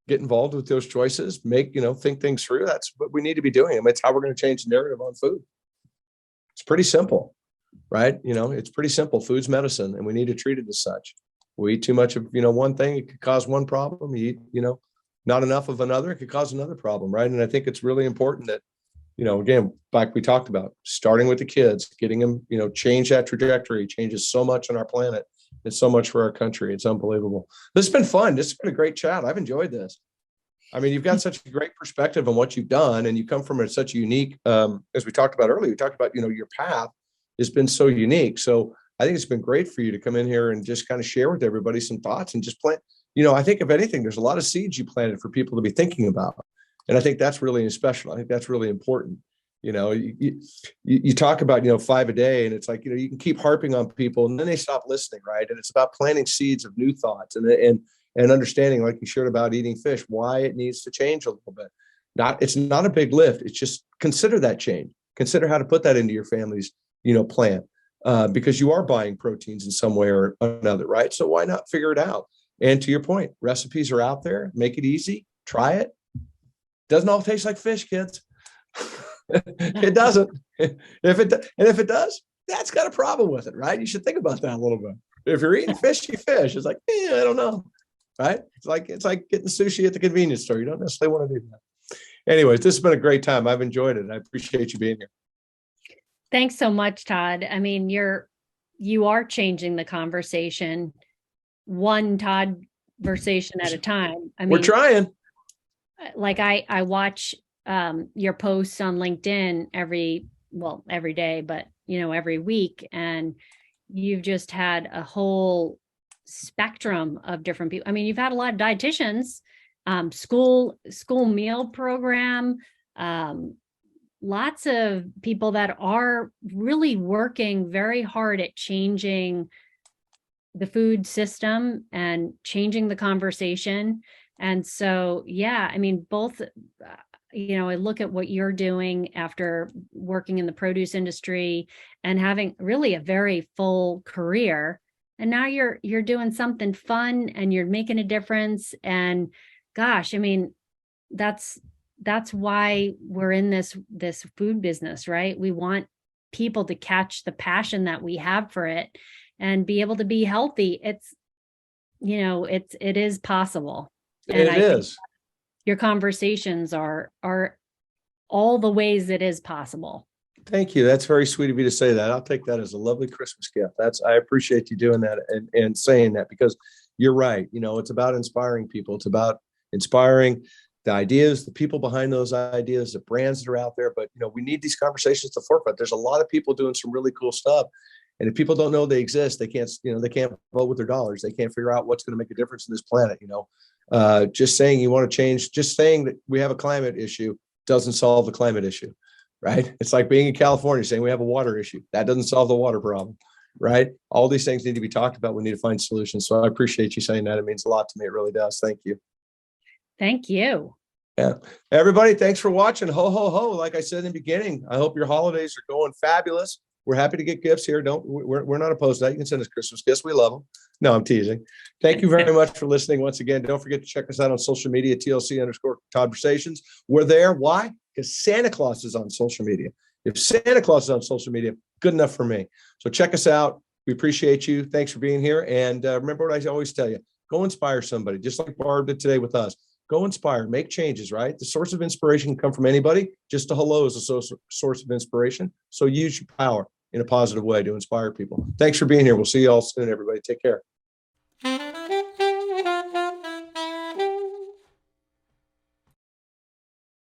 get involved with those choices, think things through. That's what we need to be doing. I mean, it's how we're going to change the narrative on food. It's pretty simple, right? It's pretty simple. Food's medicine, and we need to treat it as such. We eat too much of, one thing, it could cause one problem. You eat, not enough of another, it could cause another problem, right? And I think it's really important that, again, like we talked about, starting with the kids, getting them, change that trajectory changes so much on our planet. It's so much for our country. It's unbelievable. This has been fun. This has been a great chat. I've enjoyed this. I mean, you've got such a great perspective on what you've done, and you come from such a unique, as we talked about earlier, we talked about, your path has been so unique. So I think it's been great for you to come in here and just kind of share with everybody some thoughts and just plant, I think if anything, there's a lot of seeds you planted for people to be thinking about. And I think that's really special. I think that's really important. You talk about, 5 a day, and it's like, you can keep harping on people and then they stop listening. Right. And it's about planting seeds of new thoughts and understanding, like you shared about eating fish, why it needs to change a little bit. It's not a big lift. It's just consider that change. Consider how to put that into your family's, plan, because you are buying proteins in some way or another. Right. So why not figure it out? And to your point, recipes are out there. Make it easy. Try it. Doesn't all taste like fish, kids. It doesn't. If it does, that's got a problem with it, right? You should think about that a little bit. If you're eating fishy fish, it's like, I don't know, right? It's like getting sushi at the convenience store. You don't necessarily want to do that. Anyways, this has been a great time. I've enjoyed it. I appreciate you being here. Thanks so much, Todd. I mean, you are changing the conversation one Todd-versation at a time. I mean, we're trying. Like I watch your posts on LinkedIn every day, but every week, and you've just had a whole spectrum of different people. I mean, you've had a lot of dietitians, school meal program, lots of people that are really working very hard at changing the food system and changing the conversation. And so, yeah, I mean, both, I look at what you're doing after working in the produce industry and having really a very full career. And now you're doing something fun and you're making a difference. And gosh, I mean, that's why we're in this food business, right? We want people to catch the passion that we have for it and be able to be healthy. It is possible. And it is. your conversations are all the ways it is possible. Thank you. That's very sweet of you to say that. I'll take that as a lovely Christmas gift. I appreciate you doing that and saying that, because you're right. It's about inspiring people. It's about inspiring the ideas, the people behind those ideas, the brands that are out there. But, we need these conversations to the forefront. There's a lot of people doing some really cool stuff. And if people don't know they exist, they can't vote with their dollars. They can't figure out what's going to make a difference in this planet. Just saying you want to change, just saying that we have a climate issue doesn't solve the climate issue, right? It's like being in California saying we have a water issue. That doesn't solve the water problem, right? All these things need to be talked about. We need to find solutions. So I appreciate you saying that. It means a lot to me. It really does. Thank you. Thank you. Yeah. Everybody, thanks for watching. Ho, ho, ho. Like I said in the beginning, I hope your holidays are going fabulous. We're happy to get gifts here. We're not opposed to that. You can send us Christmas gifts. We love them. No, I'm teasing. Thank you very much for listening. Once again, don't forget to check us out on social media, TLC_Todd-versations. We're there. Why? Because Santa Claus is on social media. If Santa Claus is on social media, good enough for me. So check us out. We appreciate you. Thanks for being here. And remember what I always tell you, go inspire somebody, just like Barb did today with us. Go inspire, make changes, right? The source of inspiration can come from anybody. Just a hello is a source of inspiration. So use your power in a positive way to inspire people. Thanks for being here. We'll see you all soon, everybody. Take care.